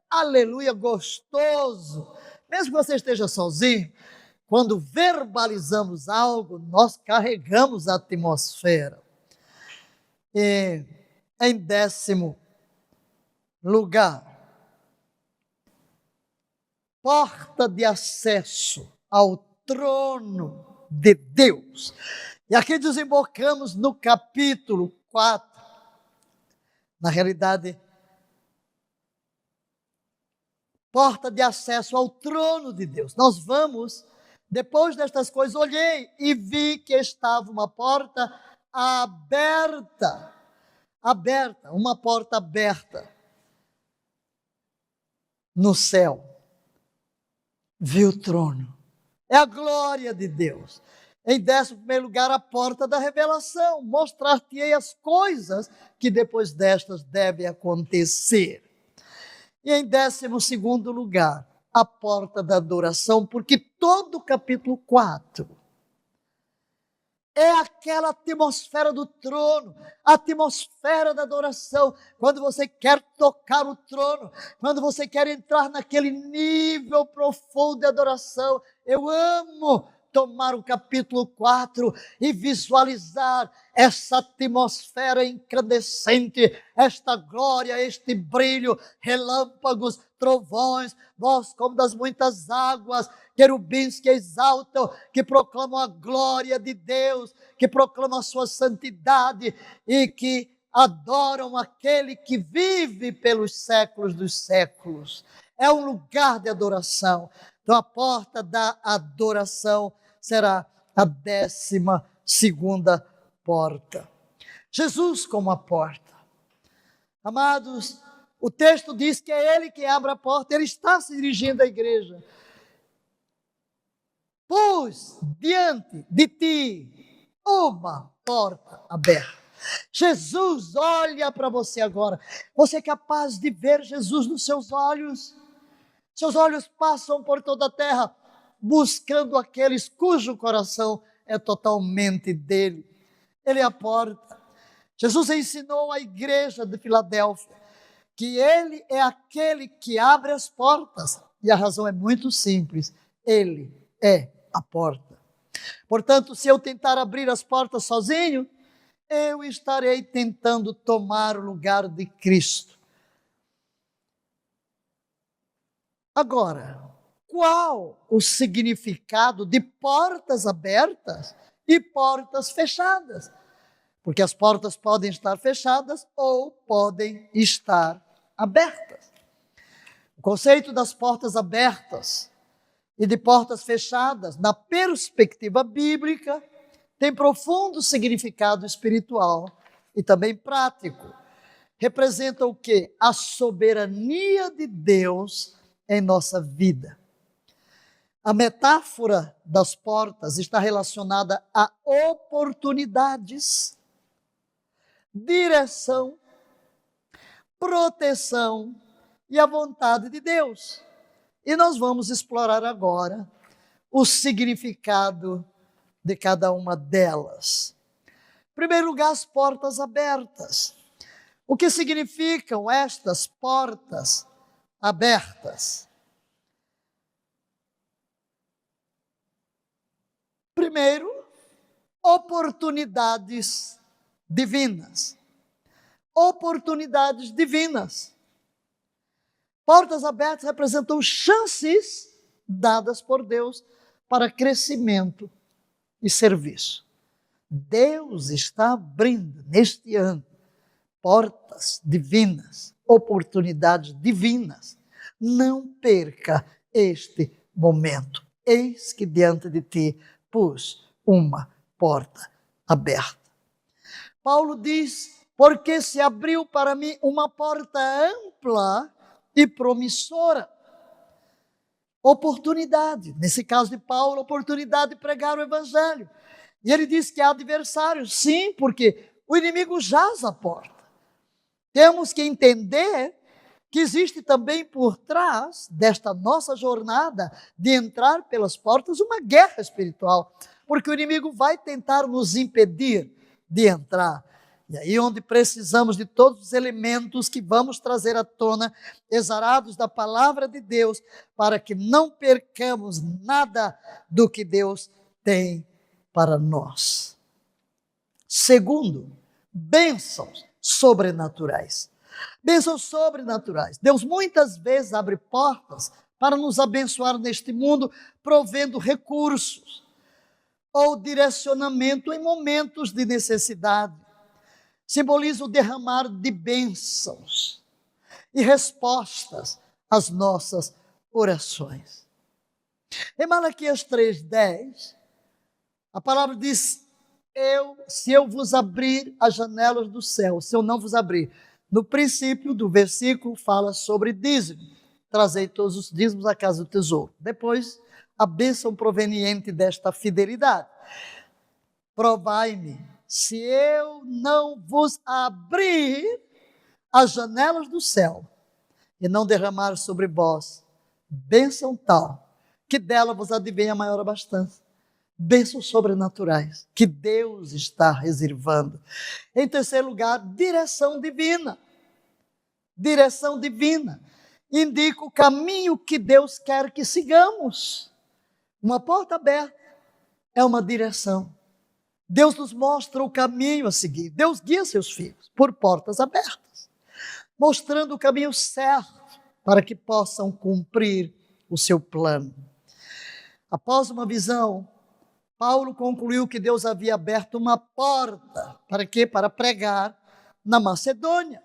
S1: aleluia gostoso. Mesmo que você esteja sozinho, quando verbalizamos algo, nós carregamos a atmosfera. E em 10º lugar, porta de acesso ao trono de Deus. E aqui desembocamos no capítulo 4. Na realidade, porta de acesso ao trono de Deus. Nós vamos, depois destas coisas, olhei e vi que estava uma porta aberta, uma porta aberta no céu. Vi o trono. É a glória de Deus. Em 11º lugar, a porta da revelação. Mostrar-te-ei as coisas que depois destas devem acontecer. E em 12º lugar, a porta da adoração, porque todo o capítulo 4 é aquela atmosfera do trono, a atmosfera da adoração. Quando você quer tocar o trono, quando você quer entrar naquele nível profundo de adoração. Eu amo tomar o capítulo 4 e visualizar essa atmosfera incandescente, esta glória, este brilho, relâmpagos, trovões, voz como das muitas águas, querubins que exaltam, que proclamam a glória de Deus, que proclamam a sua santidade e que adoram aquele que vive pelos séculos dos séculos. É um lugar de adoração. Então a porta da adoração será a 12ª porta. Jesus como a porta. Amados, o texto diz que é Ele que abre a porta, Ele está se dirigindo à igreja. Pus diante de ti uma porta aberta. Jesus olha para você agora. Você é capaz de ver Jesus nos seus olhos? Seus olhos passam por toda a terra, buscando aqueles cujo coração é totalmente dele. Ele é a porta. Jesus ensinou à igreja de Filadélfia que ele é aquele que abre as portas. E a razão é muito simples. Ele é a porta. Portanto, se eu tentar abrir as portas sozinho, eu estarei tentando tomar o lugar de Cristo. Agora, qual o significado de portas abertas e portas fechadas? Porque as portas podem estar fechadas ou podem estar abertas. O conceito das portas abertas e de portas fechadas, na perspectiva bíblica, tem profundo significado espiritual e também prático. Representa o quê? A soberania de Deus em nossa vida. A metáfora das portas está relacionada a oportunidades, direção, proteção e a vontade de Deus. E nós vamos explorar agora o significado de cada uma delas. Em primeiro lugar, as portas abertas. O que significam estas portas abertas? Primeiro, oportunidades divinas. Oportunidades divinas. Portas abertas representam chances dadas por Deus para crescimento e serviço. Deus está abrindo neste ano portas divinas, oportunidades divinas. Não perca este momento. Eis que diante de ti pus uma porta aberta. Paulo diz, porque se abriu para mim uma porta ampla e promissora. Oportunidade, nesse caso de Paulo, oportunidade de pregar o evangelho. E ele diz que há adversários, sim, porque o inimigo jaz à porta. Temos que entender que existe também por trás desta nossa jornada de entrar pelas portas uma guerra espiritual, porque o inimigo vai tentar nos impedir de entrar. E aí onde precisamos de todos os elementos que vamos trazer à tona, exarados da palavra de Deus, para que não percamos nada do que Deus tem para nós. Segundo, bênçãos sobrenaturais. Bênçãos sobrenaturais. Deus muitas vezes abre portas para nos abençoar neste mundo, provendo recursos ou direcionamento em momentos de necessidade. Simboliza o derramar de bênçãos e respostas às nossas orações. Em Malaquias 3:10, a palavra diz, se eu vos abrir as janelas do céu, se eu não vos abrir. No princípio do versículo fala sobre dízimo. Trazei todos os dízimos à casa do tesouro. Depois, a bênção proveniente desta fidelidade. Provai-me, se eu não vos abrir as janelas do céu e não derramar sobre vós bênção tal, que dela vos advém a maior abastança. Bênçãos sobrenaturais que Deus está reservando. Em terceiro lugar, direção divina. Direção divina indica o caminho que Deus quer que sigamos. Uma porta aberta é uma direção. Deus nos mostra o caminho a seguir. Deus guia seus filhos por portas abertas, mostrando o caminho certo para que possam cumprir o seu plano. Após uma visão, Paulo concluiu que Deus havia aberto uma porta. Para quê? Para pregar na Macedônia.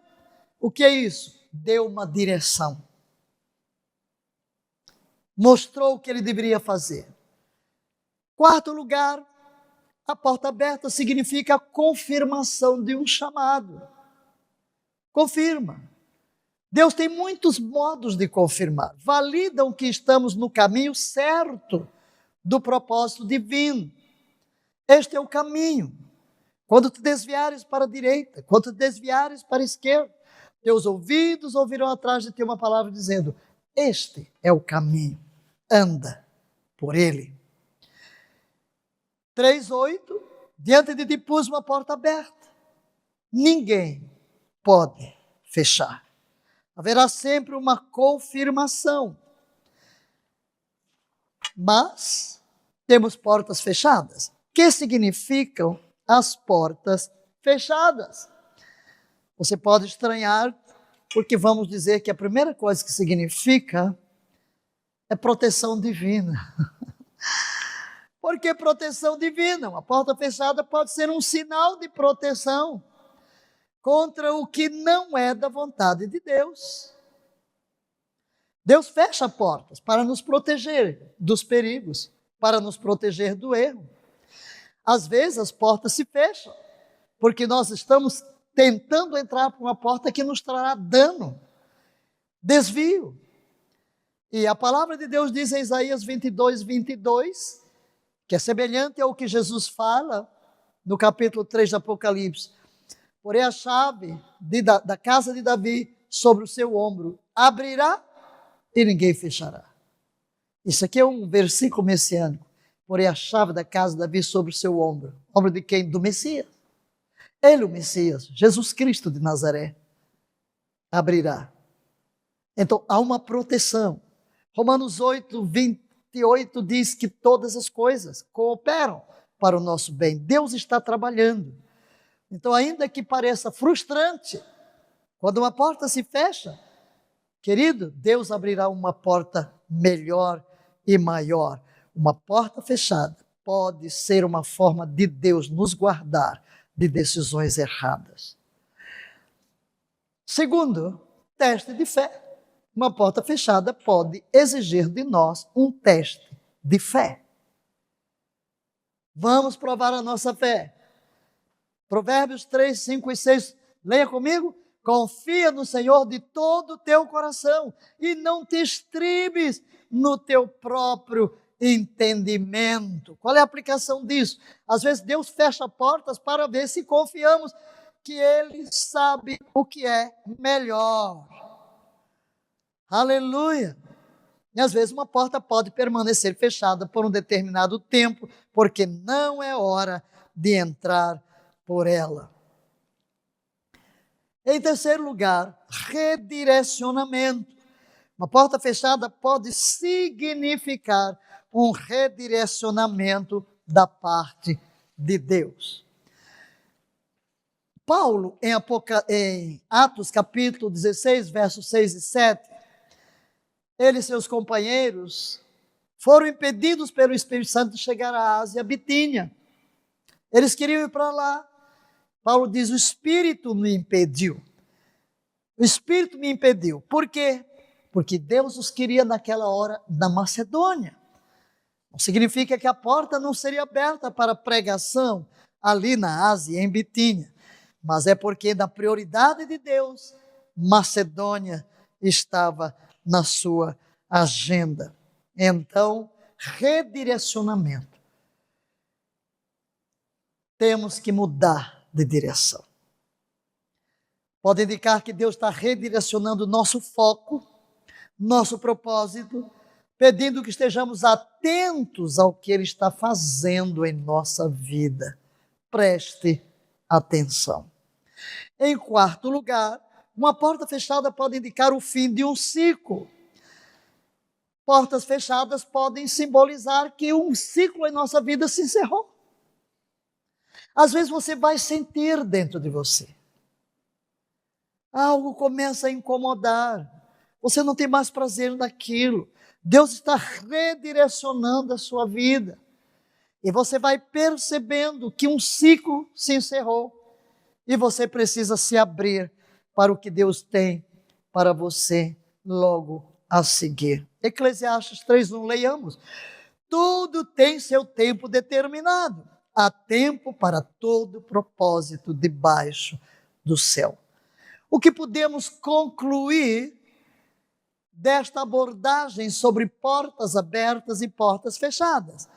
S1: O que é isso? Deu uma direção. Mostrou o que ele deveria fazer. Quarto lugar, a porta aberta significa a confirmação de um chamado. Confirma. Deus tem muitos modos de confirmar. Validam que estamos no caminho certo do propósito divino. Este é o caminho. Quando te desviares para a direita, quando te desviares para a esquerda, teus ouvidos ouvirão atrás de ti uma palavra dizendo, este é o caminho, anda por ele. 3:8, diante de ti pus uma porta aberta, ninguém pode fechar. Haverá sempre uma confirmação. Mas temos portas fechadas. O que significam as portas fechadas? Você pode estranhar, porque vamos dizer que a primeira coisa que significa é proteção divina. Por que proteção divina? Uma porta fechada pode ser um sinal de proteção contra o que não é da vontade de Deus. Deus fecha portas para nos proteger dos perigos, para nos proteger do erro. Às vezes as portas se fecham, porque nós estamos tentando entrar por uma porta que nos trará dano, desvio. E a palavra de Deus diz em Isaías 22, que é semelhante ao que Jesus fala no capítulo 3 do Apocalipse. Porém a chave da casa de Davi sobre o seu ombro abrirá e ninguém fechará. Isso aqui é um versículo messiânico. Porém a chave da casa de Davi sobre o seu ombro. Ombro de quem? Do Messias. Ele, o Messias, Jesus Cristo de Nazaré, abrirá. Então há uma proteção. Romanos 8:28 diz que todas as coisas cooperam para o nosso bem. Deus está trabalhando. Então, ainda que pareça frustrante, quando uma porta se fecha, querido, Deus abrirá uma porta melhor e maior. Uma porta fechada pode ser uma forma de Deus nos guardar de decisões erradas. Segundo, teste de fé. Uma porta fechada pode exigir de nós um teste de fé. Vamos provar a nossa fé. Provérbios 3, 5 e 6. Leia comigo. Confia no Senhor de todo o teu coração e não te estribes no teu próprio entendimento. Qual é a aplicação disso? Às vezes Deus fecha portas para ver se confiamos que Ele sabe o que é melhor. Aleluia! E às vezes uma porta pode permanecer fechada por um determinado tempo, porque não é hora de entrar por ela. Em terceiro lugar, redirecionamento. Uma porta fechada pode significar um redirecionamento da parte de Deus. Paulo, em Atos capítulo 16, versos 6 e 7, ele e seus companheiros foram impedidos pelo Espírito Santo de chegar à Ásia, a Bitínia. Eles queriam ir para lá. Paulo diz, o Espírito me impediu. O Espírito me impediu. Por quê? Porque Deus os queria naquela hora na Macedônia. Não significa que a porta não seria aberta para pregação ali na Ásia, em Bitínia. Mas é porque na prioridade de Deus, Macedônia estava na sua agenda. Então, redirecionamento. Temos que mudar de direção. Pode indicar que Deus está redirecionando nosso foco, nosso propósito, pedindo que estejamos atentos ao que Ele está fazendo em nossa vida. Preste atenção. Em quarto lugar, uma porta fechada pode indicar o fim de um ciclo. Portas fechadas podem simbolizar que um ciclo em nossa vida se encerrou. Às vezes você vai sentir dentro de você. Algo começa a incomodar. Você não tem mais prazer naquilo. Deus está redirecionando a sua vida. E você vai percebendo que um ciclo se encerrou. E você precisa se abrir para o que Deus tem para você logo a seguir. Eclesiastes 3:1, leiamos. Tudo tem seu tempo determinado. Há tempo para todo propósito debaixo do céu. O que podemos concluir desta abordagem sobre portas abertas e portas fechadas?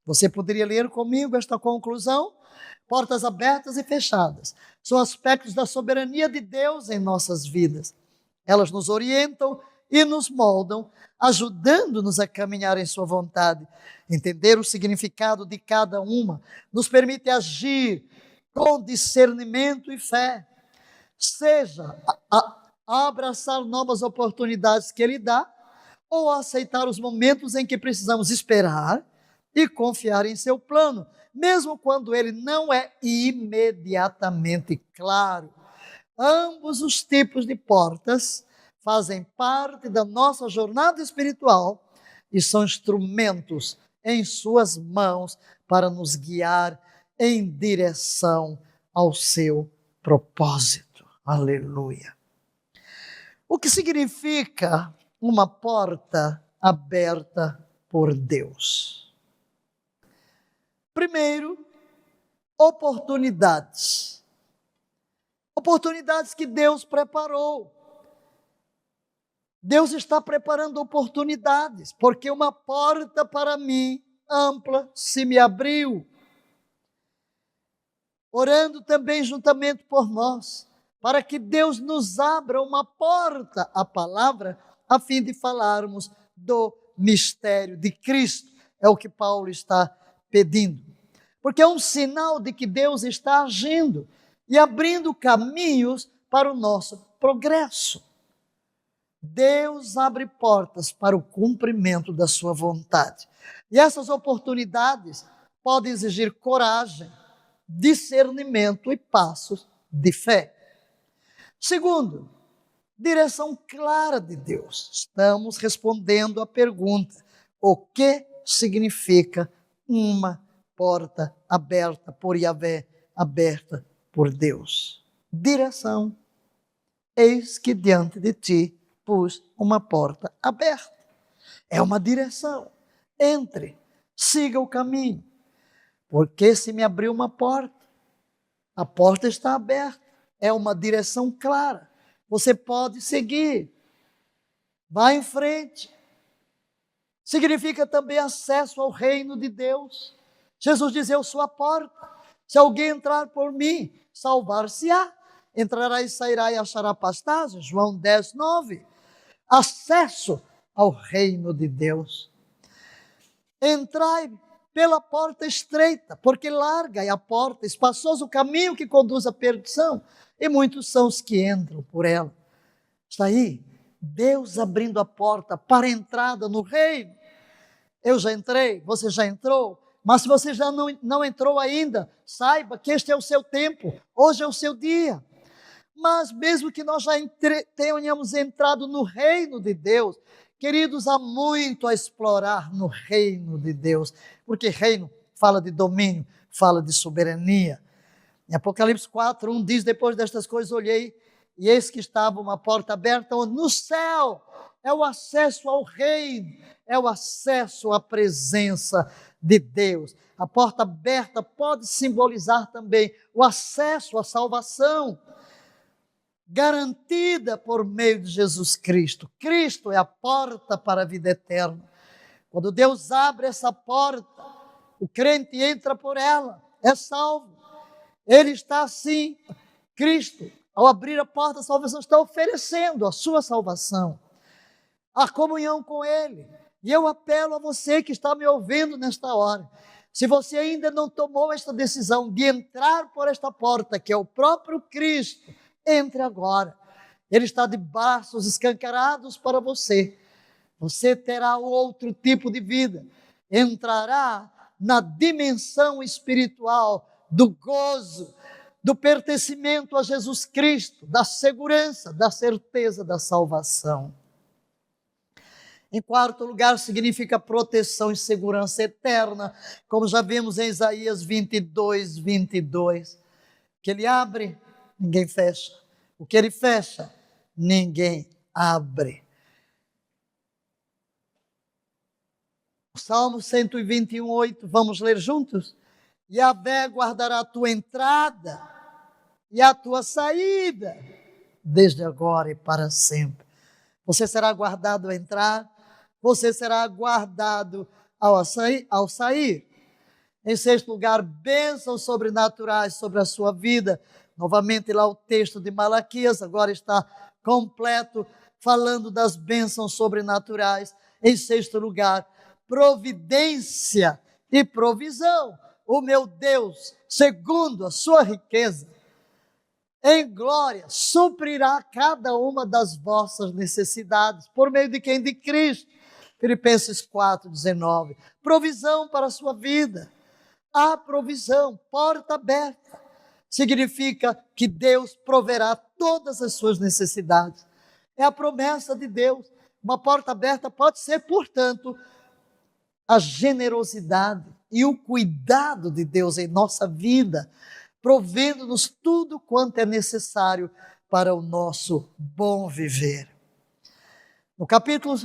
S1: Você poderia ler comigo esta conclusão? Portas abertas e fechadas são aspectos da soberania de Deus em nossas vidas. Elas nos orientam e nos moldam, ajudando-nos a caminhar em sua vontade. Entender o significado de cada uma nos permite agir com discernimento e fé, seja a abraçar novas oportunidades que Ele dá, ou a aceitar os momentos em que precisamos esperar e confiar em seu plano, mesmo quando ele não é imediatamente claro. Ambos os tipos de portas fazem parte da nossa jornada espiritual e são instrumentos em suas mãos para nos guiar em direção ao seu propósito. Aleluia. O que significa uma porta aberta por Deus. Primeiro, oportunidades. Oportunidades que Deus preparou. Deus está preparando oportunidades, porque uma porta para mim ampla se me abriu. Orando também juntamente por nós, para que Deus nos abra uma porta à palavra, a fim de falarmos do mistério de Cristo. É o que Paulo está pedindo. Porque é um sinal de que Deus está agindo e abrindo caminhos para o nosso progresso. Deus abre portas para o cumprimento da sua vontade. E essas oportunidades podem exigir coragem, discernimento e passos de fé. Segundo, direção clara de Deus. Estamos respondendo à pergunta: o que significa uma porta aberta por Yahvé, aberta por Deus? Direção. Eis que diante de ti pus uma porta aberta. É uma direção. Entre, siga o caminho. Porque se me abrir uma porta, a porta está aberta. É uma direção clara. Você pode seguir. Vá em frente. Significa também acesso ao reino de Deus. Jesus diz: eu sou a porta. Se alguém entrar por mim, salvar-se-á. Entrará e sairá e achará pastagem. João 10, 9. Acesso ao reino de Deus. Entrai pela porta estreita, porque larga é a porta, espaçoso o caminho que conduz à perdição, e muitos são os que entram por ela. Está aí, Deus abrindo a porta para a entrada no reino. Eu já entrei, você já entrou, mas se você já não entrou ainda, saiba que este é o seu tempo, hoje é o seu dia. Mas mesmo que nós já tenhamos entrado no reino de Deus, queridos, há muito a explorar no reino de Deus, porque reino fala de domínio, fala de soberania. Em Apocalipse 4, 1 diz: depois destas coisas olhei, e eis que estava uma porta aberta, onde no céu é o acesso ao reino, é o acesso à presença de Deus. A porta aberta pode simbolizar também o acesso à salvação, garantida por meio de Jesus Cristo. Cristo é a porta para a vida eterna. Quando Deus abre essa porta, o crente entra por ela, é salvo. Ele está assim, Cristo, ao abrir a porta da salvação, está oferecendo a sua salvação, a comunhão com Ele. E eu apelo a você que está me ouvindo nesta hora, se você ainda não tomou esta decisão de entrar por esta porta, que é o próprio Cristo, entre agora. Ele está de braços escancarados para você. Você terá outro tipo de vida. Entrará na dimensão espiritual do gozo, do pertencimento a Jesus Cristo, da segurança, da certeza da salvação. Em quarto lugar, significa proteção e segurança eterna, como já vimos em Isaías 22, 22. Que Ele abre, ninguém fecha. O que Ele fecha, ninguém abre. O Salmo 121, 8, vamos ler juntos? Yahvé guardará a tua entrada e a tua saída, desde agora e para sempre. Você será guardado ao entrar, você será guardado ao sair. Em sexto lugar, bênçãos sobrenaturais sobre a sua vida. Novamente lá o texto de Malaquias, agora está completo, falando das bênçãos sobrenaturais. Em sexto lugar, providência e provisão. O meu Deus, segundo a sua riqueza, em glória, suprirá cada uma das vossas necessidades. Por meio de quem? De Cristo. Filipenses 4, 19. Provisão para a sua vida. A provisão, porta aberta, significa que Deus proverá todas as suas necessidades. É a promessa de Deus. Uma porta aberta pode ser, portanto, a generosidade e o cuidado de Deus em nossa vida, provendo-nos tudo quanto é necessário para o nosso bom viver. No capítulo,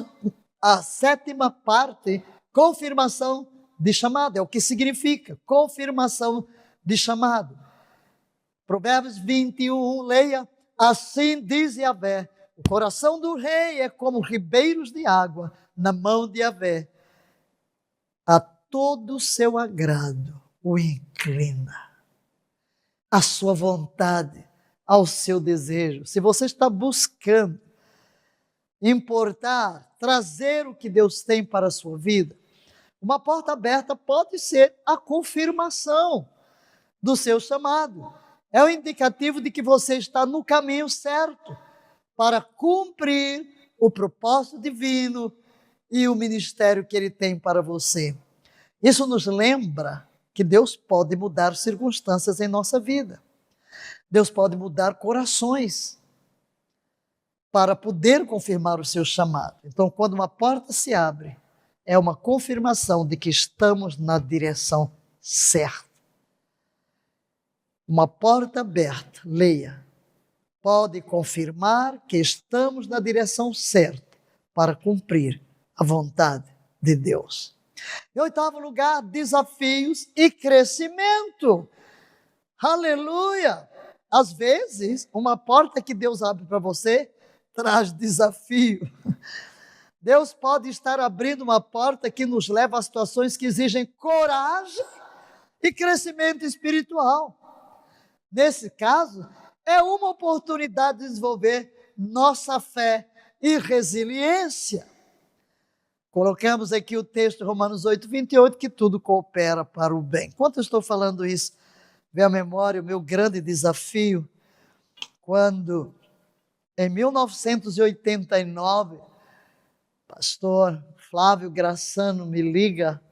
S1: a 7ª parte, confirmação de chamado, é o que significa confirmação de chamado. Provérbios 21, leia: assim diz Yahvé, o coração do rei é como ribeiros de água na mão de Yahvé, a todo o seu agrado o inclina, a sua vontade, ao seu desejo. Se você está buscando importar, trazer o que Deus tem para a sua vida, uma porta aberta pode ser a confirmação do seu chamado. É o indicativo de que você está no caminho certo para cumprir o propósito divino e o ministério que Ele tem para você. Isso nos lembra que Deus pode mudar circunstâncias em nossa vida. Deus pode mudar corações para poder confirmar o seu chamado. Então, quando uma porta se abre, é uma confirmação de que estamos na direção certa. Uma porta aberta, leia, pode confirmar que estamos na direção certa para cumprir a vontade de Deus. Em 8º lugar, desafios e crescimento. Aleluia! Às vezes, uma porta que Deus abre para você traz desafio. Deus pode estar abrindo uma porta que nos leva a situações que exigem coragem e crescimento espiritual. Nesse caso, é uma oportunidade de desenvolver nossa fé e resiliência. Colocamos aqui o texto de Romanos 8, 28, que tudo coopera para o bem. Enquanto eu estou falando isso, vem à memória o meu grande desafio, quando em 1989, pastor Flávio Graçano me liga.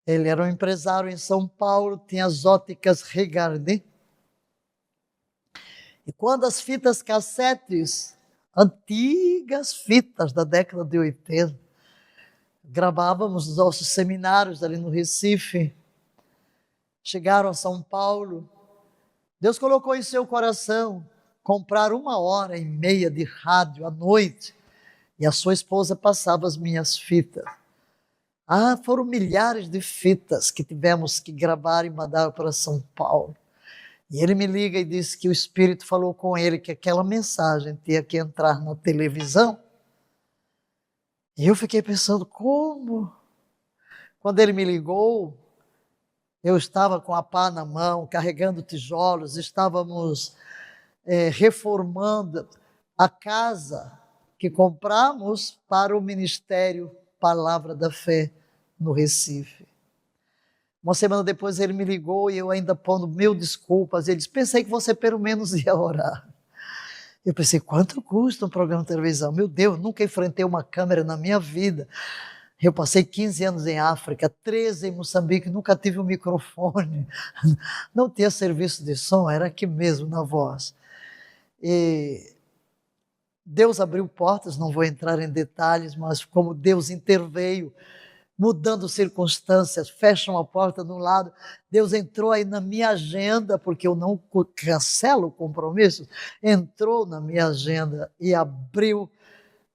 S1: Ele era um empresário em São Paulo, tinha as óticas Regardet. E quando as fitas cassetes, antigas fitas da década de 80, gravávamos os nossos seminários ali no Recife, chegaram a São Paulo, Deus colocou em seu coração comprar 1h30 de rádio à noite, e a sua esposa passava as minhas fitas. Foram milhares de fitas que tivemos que gravar e mandar para São Paulo. E ele me liga e disse que o Espírito falou com ele que aquela mensagem tinha que entrar na televisão. E eu fiquei pensando, como? Quando ele me ligou, eu estava com a pá na mão, carregando tijolos, estávamos reformando a casa que compramos para o Ministério Palavra da Fé no Recife. Uma semana depois ele me ligou e eu ainda pondo mil desculpas. Ele disse, pensei que você pelo menos ia orar. Eu pensei, quanto custa um programa de televisão? Meu Deus, nunca enfrentei uma câmera na minha vida. Eu passei 15 anos em África, 13 em Moçambique, nunca tive um microfone, não tinha serviço de som, era aqui mesmo na voz. E Deus abriu portas, não vou entrar em detalhes, mas como Deus interveio, mudando circunstâncias, fecha uma porta de um lado, Deus entrou aí na minha agenda, porque eu não cancelo compromissos, entrou na minha agenda e abriu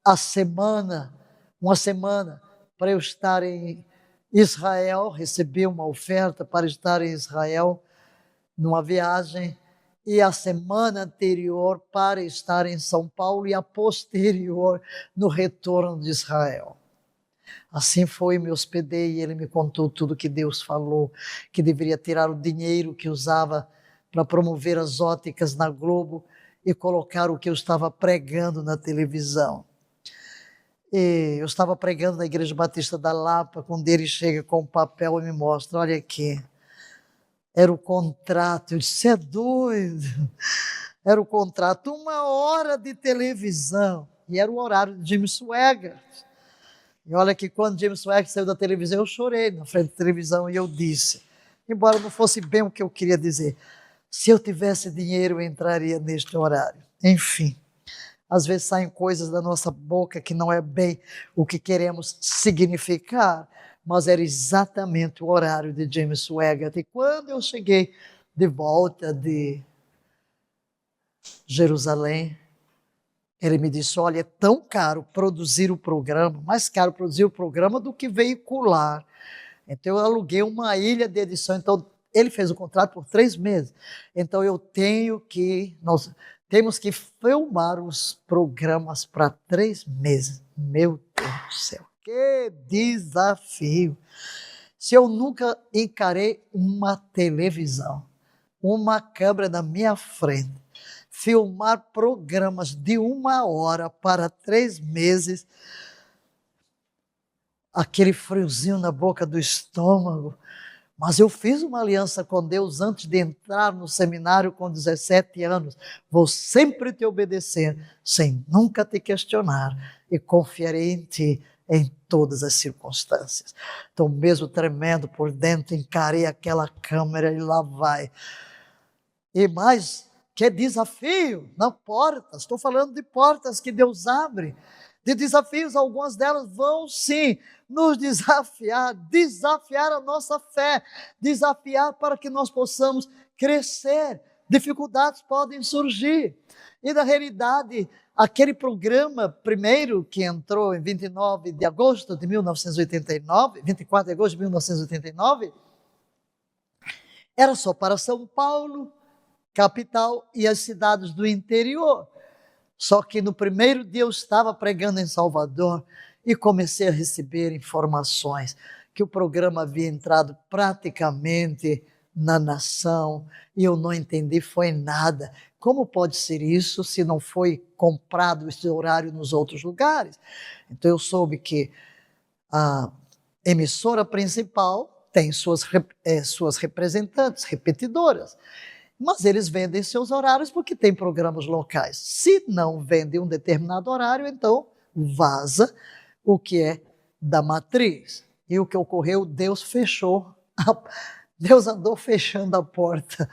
S1: uma semana para eu estar em Israel, recebi uma oferta para estar em Israel, numa viagem, e a semana anterior para estar em São Paulo e a posterior no retorno de Israel. Assim foi, me hospedei e ele me contou tudo que Deus falou, que deveria tirar o dinheiro que usava para promover as óticas na Globo e colocar o que eu estava pregando na televisão. E eu estava pregando na Igreja Batista da Lapa, quando ele chega com o papel e me mostra, olha aqui, era o contrato. Eu disse, você é doido? Era o contrato, 1 hora de televisão, e era o horário de Jim Swaggart. E olha que quando Jim Swaggart saiu da televisão, eu chorei na frente da televisão e eu disse, embora não fosse bem o que eu queria dizer, se eu tivesse dinheiro eu entraria neste horário. Enfim, às vezes saem coisas da nossa boca que não é bem o que queremos significar, mas era exatamente o horário de James Swaggart. E quando eu cheguei de volta de Jerusalém, Ele me disse, olha, é tão caro produzir o programa, mais caro produzir o programa do que veicular. Então eu aluguei uma ilha de edição, então ele fez o contrato por 3 meses. Então nós temos que filmar os programas para 3 meses. Meu Deus do céu, que desafio! Se eu nunca encarei uma televisão, uma câmera na minha frente, filmar programas de 1 hora para 3 meses, aquele friozinho na boca do estômago. Mas eu fiz uma aliança com Deus antes de entrar no seminário com 17 anos. Vou sempre te obedecer, sem nunca te questionar, e confiarei em ti em todas as circunstâncias. Então, mesmo tremendo por dentro, encarei aquela câmera e lá vai. E mais, que desafio na porta. Estou falando de portas que Deus abre, de desafios. Algumas delas vão sim nos desafiar a nossa fé, desafiar para que nós possamos crescer. Dificuldades podem surgir. E na realidade, aquele programa primeiro que entrou em 29 de agosto de 1989, 24 de agosto de 1989, era só para São Paulo, capital, e as cidades do interior. Só que no primeiro dia eu estava pregando em Salvador e comecei a receber informações que o programa havia entrado praticamente na nação e eu não entendi foi nada. Como pode ser isso se não foi comprado esse horário nos outros lugares? Então eu soube que a emissora principal tem suas representantes, repetidoras, mas eles vendem seus horários porque tem programas locais. Se não vendem um determinado horário, então vaza o que é da matriz. E o que ocorreu, Deus fechou, Deus andou fechando a porta,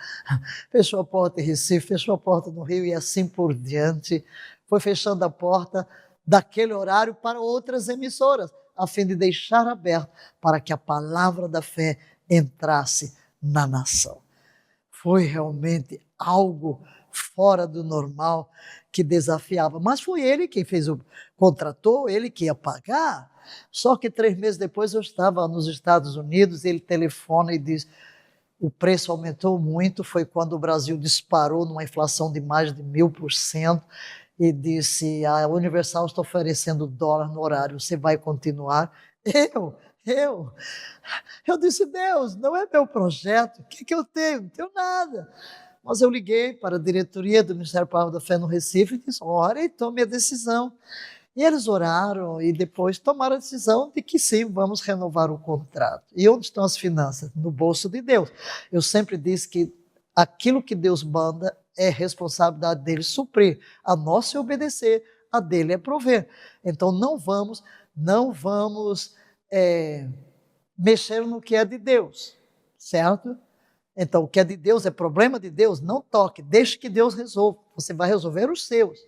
S1: fechou a porta em Recife, fechou a porta no Rio e assim por diante, foi fechando a porta daquele horário para outras emissoras, a fim de deixar aberto para que a palavra da fé entrasse na nação. Foi realmente algo fora do normal que desafiava. Mas foi ele quem contratou, ele que ia pagar. Só que 3 meses depois eu estava nos Estados Unidos, ele telefona e diz, o preço aumentou muito, foi quando o Brasil disparou numa inflação de mais de 1000%, e disse, a Universal está oferecendo $1 no horário, você vai continuar? Eu disse, Deus, não é meu projeto, o que eu tenho? Não tenho nada. Mas eu liguei para a diretoria do Ministério Palavra da Fé no Recife e disse, ora e tome a decisão. E eles oraram e depois tomaram a decisão de que sim, vamos renovar o contrato. E onde estão as finanças? No bolso de Deus. Eu sempre disse que aquilo que Deus manda é responsabilidade dele suprir. A nossa é obedecer, a dele é prover. Então não vamos mexer no que é de Deus, certo? Então o que é de Deus é problema de Deus, não toque, deixe que Deus resolva, você vai resolver os seus.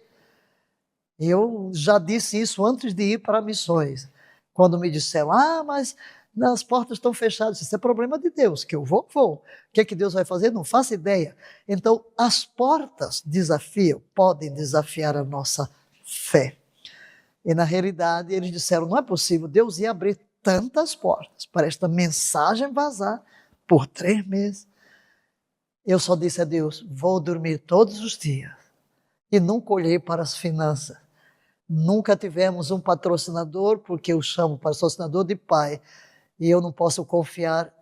S1: Eu já disse isso antes de ir para missões, quando me disseram, mas as portas estão fechadas, isso é problema de Deus, que eu vou. O que é que Deus vai fazer? Não faço ideia. Então as portas podem desafiar a nossa fé. E na realidade eles disseram, não é possível, Deus ia abrir tantas portas para esta mensagem vazar por 3 meses. Eu só disse a Deus, vou dormir todos os dias. E nunca olhei para as finanças. Nunca tivemos um patrocinador, porque eu chamo patrocinador de pai. E eu não posso confiar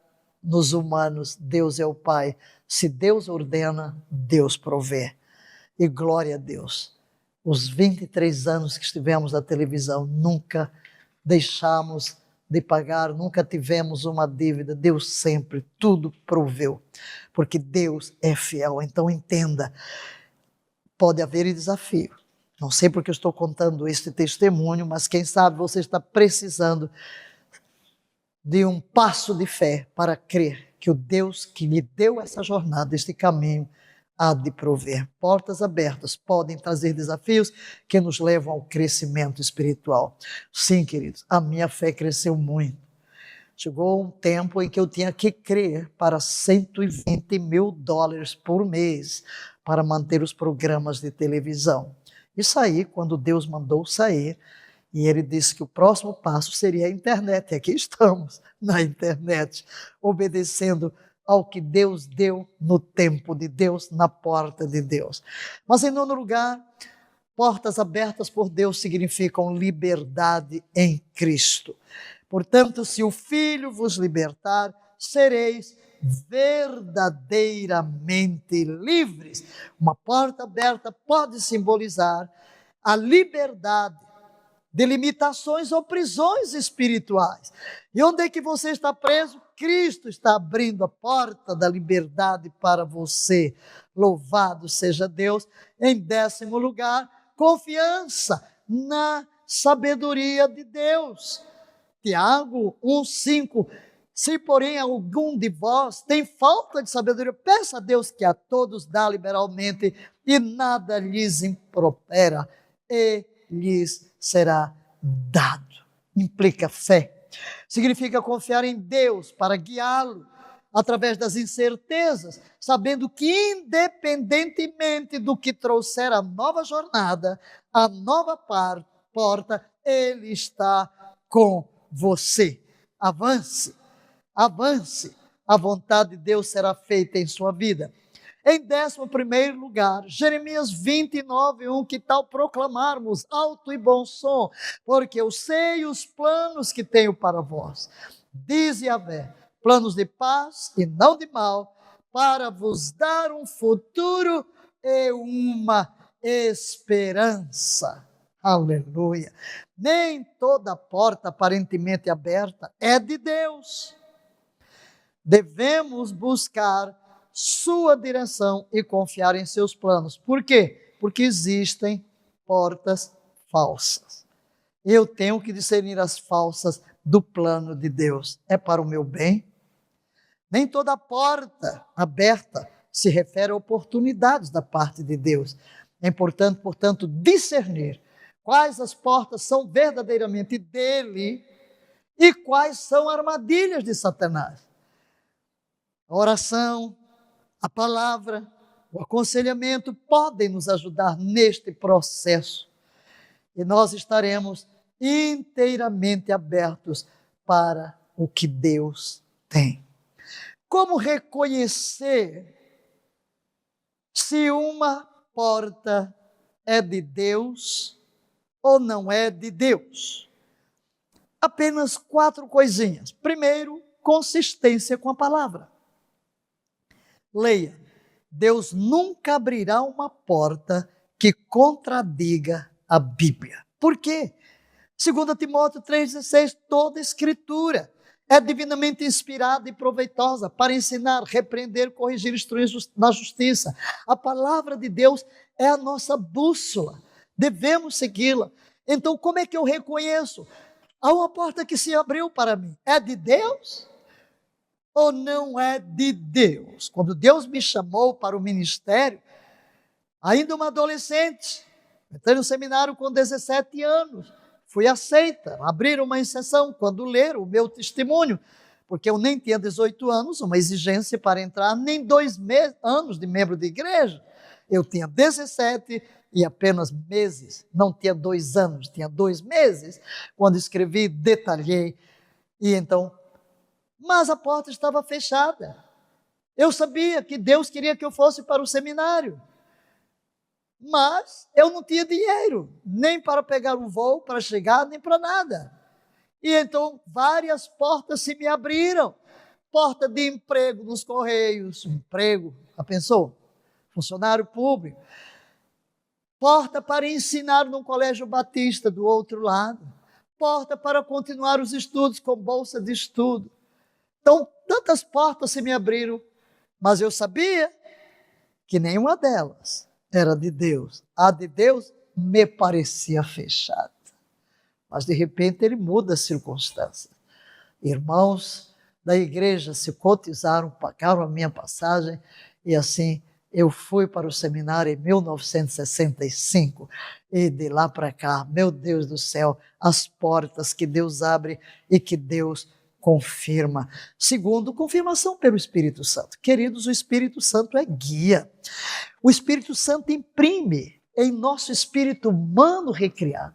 S1: nos humanos, Deus é o Pai. Se Deus ordena, Deus provê. E glória a Deus. Os 23 anos que estivemos na televisão, nunca deixamos de pagar, nunca tivemos uma dívida, Deus sempre tudo proveu, porque Deus é fiel. Então entenda, pode haver desafio. Não sei porque eu estou contando este testemunho, mas quem sabe você está precisando de um passo de fé para crer que o Deus que lhe deu essa jornada, este caminho, há de prover. Portas abertas podem trazer desafios que nos levam ao crescimento espiritual. Sim, queridos, a minha fé cresceu muito. Chegou um tempo em que eu tinha que crer para $120 mil por mês para manter os programas de televisão. E saí quando Deus mandou sair. E ele disse que o próximo passo seria a internet. E aqui estamos, na internet, obedecendo ao que Deus deu no tempo de Deus, na porta de Deus. Mas em nono lugar, portas abertas por Deus significam liberdade em Cristo. Portanto, se o Filho vos libertar, sereis verdadeiramente livres. Uma porta aberta pode simbolizar a liberdade de limitações ou prisões espirituais. E onde é que você está preso? Cristo está abrindo a porta da liberdade para você. Louvado seja Deus. Em 10º lugar, confiança na sabedoria de Deus. Tiago 1,5. Se, porém, algum de vós tem falta de sabedoria, peça a Deus que a todos dá liberalmente e nada lhes impropera e lhes será dado. Implica fé. Significa confiar em Deus para guiá-lo através das incertezas, sabendo que independentemente do que trouxer a nova jornada, a nova porta, Ele está com você. Avance, avance. A vontade de Deus será feita em sua vida. Em 11º lugar, Jeremias 29:1, que tal proclamarmos alto e bom som, porque eu sei os planos que tenho para vós, diz Yahvé, planos de paz e não de mal, para vos dar um futuro e uma esperança. Aleluia! Nem toda porta aparentemente aberta é de Deus. Devemos buscar sua direção e confiar em seus planos. Por quê? Porque existem portas falsas. Eu tenho que discernir as falsas do plano de Deus. É para o meu bem? Nem toda porta aberta se refere a oportunidades da parte de Deus. É importante, portanto, discernir quais as portas são verdadeiramente dele e quais são armadilhas de Satanás. A oração, a palavra, o aconselhamento podem nos ajudar neste processo. E nós estaremos inteiramente abertos para o que Deus tem. Como reconhecer se uma porta é de Deus ou não é de Deus? Apenas 4 coisinhas. Primeiro, consistência com a palavra. Leia, Deus nunca abrirá uma porta que contradiga a Bíblia. Por quê? 2 Timóteo 3,16, toda escritura é divinamente inspirada e proveitosa para ensinar, repreender, corrigir, instruir na justiça. A palavra de Deus é a nossa bússola, devemos segui-la. Então, como é que eu reconheço? Há uma porta que se abriu para mim, é de Deus? Ou não é de Deus? Quando Deus me chamou para o ministério, ainda uma adolescente, entrei no seminário com 17 anos, fui aceita, abriram uma exceção quando leram o meu testemunho, porque eu nem tinha 18 anos, uma exigência para entrar, nem 2 anos de membro de igreja, eu tinha 17 e apenas meses, não tinha 2 anos, tinha 2 meses, quando escrevi, detalhei, e então, mas a porta estava fechada. Eu sabia que Deus queria que eu fosse para o seminário, mas eu não tinha dinheiro, nem para pegar um voo, para chegar, nem para nada. E então várias portas se me abriram. Porta de emprego nos Correios, emprego, já pensou? Funcionário público. Porta para ensinar num colégio batista do outro lado. Porta para continuar os estudos com bolsa de estudo. Então, tantas portas se me abriram, mas eu sabia que nenhuma delas era de Deus. A de Deus me parecia fechada. Mas, de repente, ele muda as circunstâncias. Irmãos da igreja se cotizaram, pagaram a minha passagem, e assim eu fui para o seminário em 1965. E de lá para cá, meu Deus do céu, as portas que Deus abre e que Deus confirma. Segundo, confirmação pelo Espírito Santo. Queridos, o Espírito Santo é guia. O Espírito Santo imprime em nosso espírito humano recriado.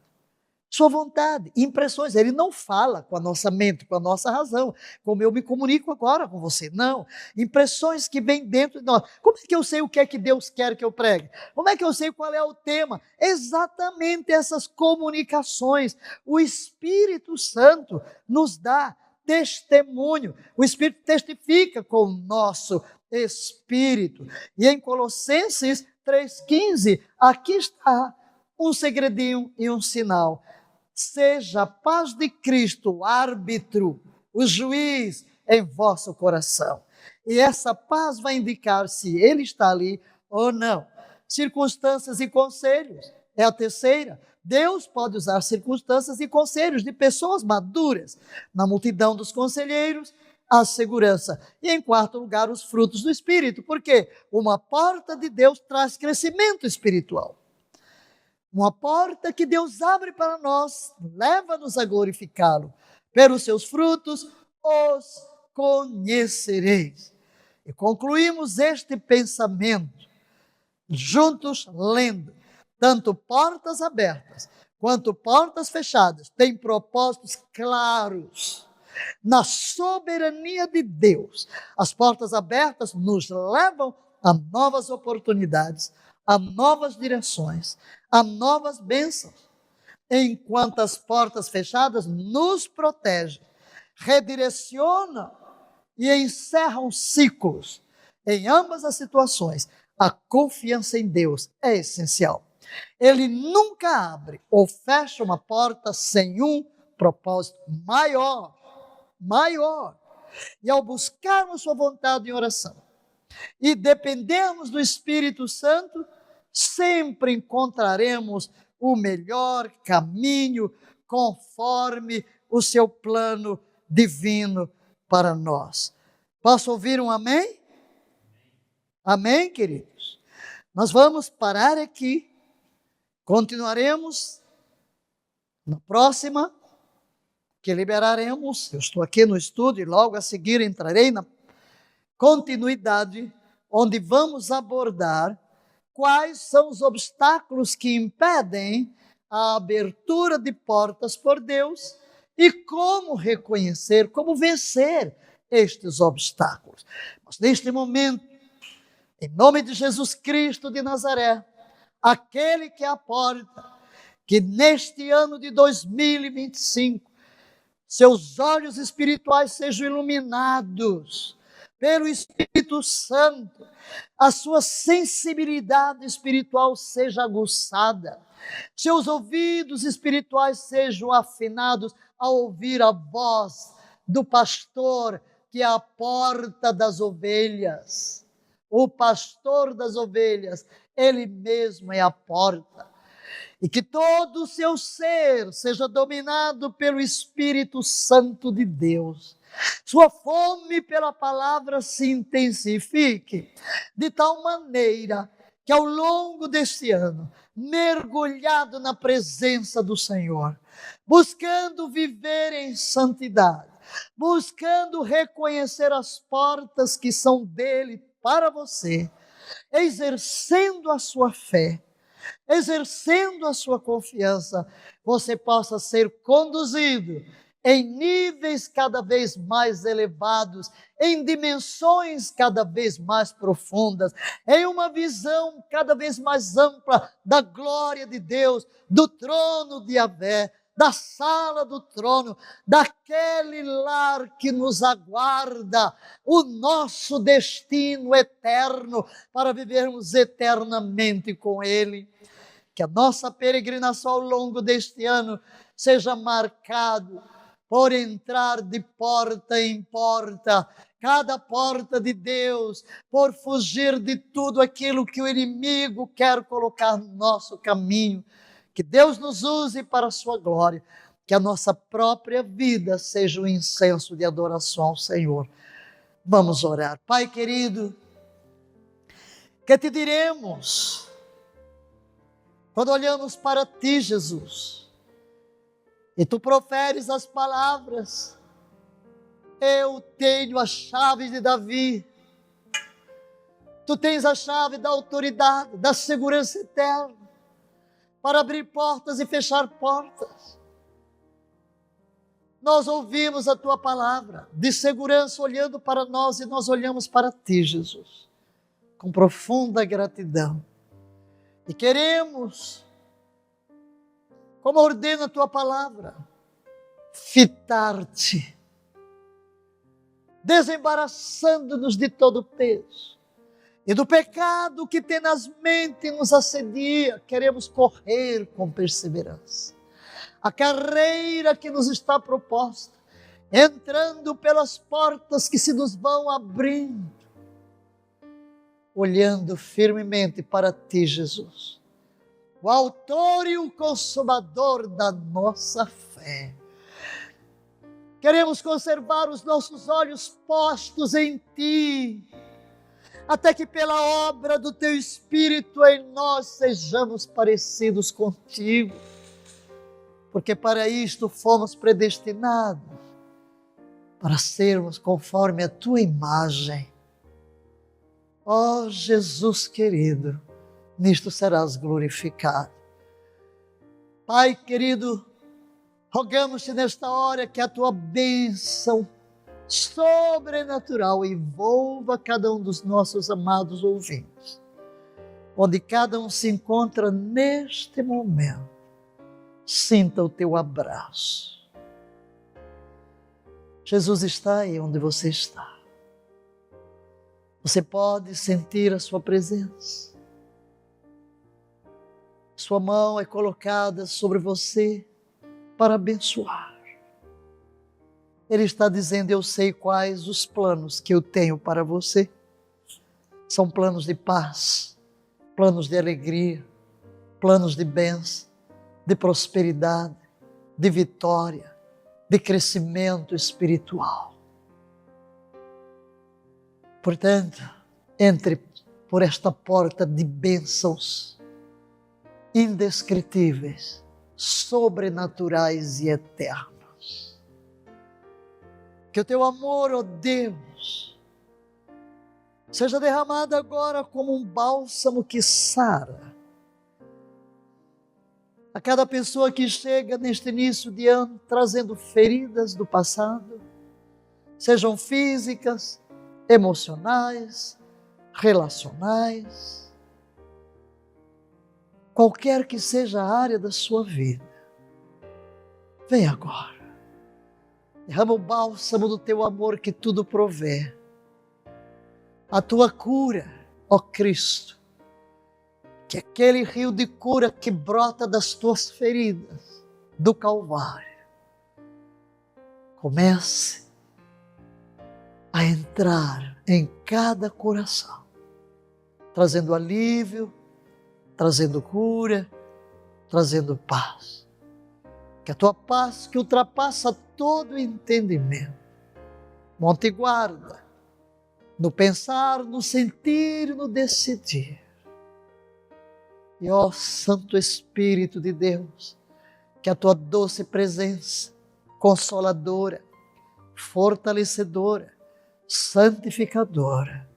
S1: Sua vontade, impressões. Ele não fala com a nossa mente, com a nossa razão, como eu me comunico agora com você. Não. Impressões que vêm dentro de nós. Como é que eu sei o que é que Deus quer que eu pregue? Como é que eu sei qual é o tema? Exatamente essas comunicações. O Espírito Santo nos dá testemunho. O Espírito testifica com o nosso espírito. E em Colossenses 3,15, aqui está um segredinho e um sinal. Seja a paz de Cristo o árbitro, o juiz em vosso coração. E essa paz vai indicar se ele está ali ou não. Circunstâncias e conselhos é a terceira. Deus pode usar circunstâncias e conselhos de pessoas maduras. Na multidão dos conselheiros, a segurança. E em quarto lugar, os frutos do Espírito. Porque uma porta de Deus traz crescimento espiritual. Uma porta que Deus abre para nós, leva-nos a glorificá-lo. Pelos seus frutos os conhecereis. E concluímos este pensamento, juntos lendo, tanto portas abertas, quanto portas fechadas, têm propósitos claros. Na soberania de Deus, as portas abertas nos levam a novas oportunidades, a novas direções, a novas bênçãos, enquanto as portas fechadas nos protegem, redirecionam e encerram ciclos. Em ambas as situações, a confiança em Deus é essencial. Ele nunca abre ou fecha uma porta sem um propósito maior. E ao buscarmos sua vontade em oração e dependermos do Espírito Santo, sempre encontraremos o melhor caminho conforme o seu plano divino para nós. Posso ouvir um amém? Amém, queridos? Nós vamos parar aqui. Continuaremos na próxima, que liberaremos. Eu estou aqui no estúdio e logo a seguir entrarei na continuidade, onde vamos abordar quais são os obstáculos que impedem a abertura de portas por Deus e como reconhecer, como vencer estes obstáculos. Mas neste momento, em nome de Jesus Cristo de Nazaré, aquele que é a porta, que neste ano de 2025, seus olhos espirituais sejam iluminados pelo Espírito Santo, a sua sensibilidade espiritual seja aguçada, seus ouvidos espirituais sejam afinados a ouvir a voz do pastor, que é a porta das ovelhas. O pastor das ovelhas, ele mesmo é a porta. E que todo o seu ser seja dominado pelo Espírito Santo de Deus. Sua fome pela palavra se intensifique, de tal maneira que ao longo deste ano, mergulhado na presença do Senhor, buscando viver em santidade, buscando reconhecer as portas que são dele para você, exercendo a sua fé, exercendo a sua confiança, você possa ser conduzido em níveis cada vez mais elevados, em dimensões cada vez mais profundas, em uma visão cada vez mais ampla da glória de Deus, do trono de Yahvé, da sala do trono, daquele lar que nos aguarda, o nosso destino eterno, para vivermos eternamente com Ele. Que a nossa peregrinação ao longo deste ano seja marcado por entrar de porta em porta, cada porta de Deus, por fugir de tudo aquilo que o inimigo quer colocar no nosso caminho. Que Deus nos use para a sua glória, que a nossa própria vida seja um incenso de adoração ao Senhor. Vamos orar. Pai querido, que te diremos quando olhamos para ti, Jesus, e tu proferes as palavras: eu tenho a chave de Davi. Tu tens a chave da autoridade, da segurança eterna. para abrir portas e fechar portas. Nós ouvimos a Tua palavra de segurança olhando para nós e nós olhamos para Ti, Jesus, com profunda gratidão. E queremos, como ordena a Tua palavra, fitar-te, desembaraçando-nos de todo peso e do pecado que tenazmente nos assedia. Queremos correr com perseverança a carreira que nos está proposta, entrando pelas portas que se nos vão abrindo, olhando firmemente para Ti, Jesus, o autor e o consumador da nossa fé. Queremos conservar os nossos olhos postos em Ti, até que pela obra do Teu Espírito em nós sejamos parecidos contigo, porque para isto fomos predestinados, para sermos conforme a Tua imagem. Ó Jesus querido, nisto serás glorificado. Pai querido, rogamos-te nesta hora que a Tua bênção sobrenatural envolva cada um dos nossos amados ouvintes, onde cada um se encontra neste momento. Sinta o Teu abraço. Jesus está aí onde você está. Você pode sentir a Sua presença. Sua mão é colocada sobre você para abençoar. Ele está dizendo: eu sei quais os planos que eu tenho para você. São planos de paz, planos de alegria, planos de bênção, de prosperidade, de vitória, de crescimento espiritual. Portanto, entre por esta porta de bênçãos indescritíveis, sobrenaturais e eternos. Que o Teu amor, ó Deus, seja derramado agora como um bálsamo que sara a cada pessoa que chega neste início de ano trazendo feridas do passado, sejam físicas, emocionais, relacionais, qualquer que seja a área da sua vida. Vem agora, derrama o bálsamo do Teu amor que tudo provê, a Tua cura, ó Cristo, que aquele rio de cura que brota das Tuas feridas do Calvário comece a entrar em cada coração, trazendo alívio, trazendo cura, trazendo paz. Que a Tua paz, que ultrapassa todo entendimento, monte guarda no pensar, no sentir, no decidir. E ó Santo Espírito de Deus, que a Tua doce presença, consoladora, fortalecedora, santificadora,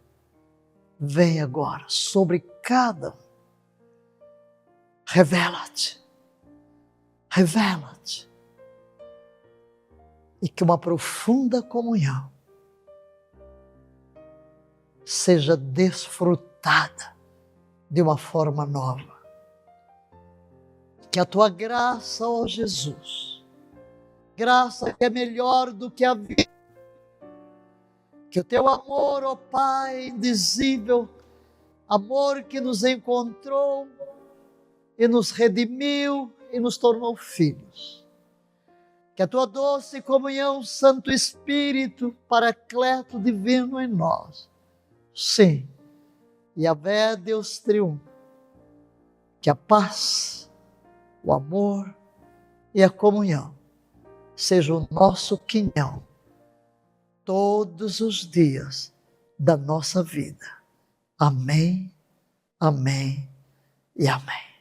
S1: vem agora sobre cada um. Revela-te, revela-te. E que uma profunda comunhão seja desfrutada de uma forma nova. Que a Tua graça, ó Jesus, graça que é melhor do que a vida, que o Teu amor, ó Pai indizível, amor que nos encontrou e nos redimiu e nos tornou filhos, que a Tua doce comunhão, Santo Espírito, Paracleto divino em nós, sim, Yahvé Deus triunfa, que a paz, o amor e a comunhão seja o nosso quinhão todos os dias da nossa vida. Amém, amém e amém.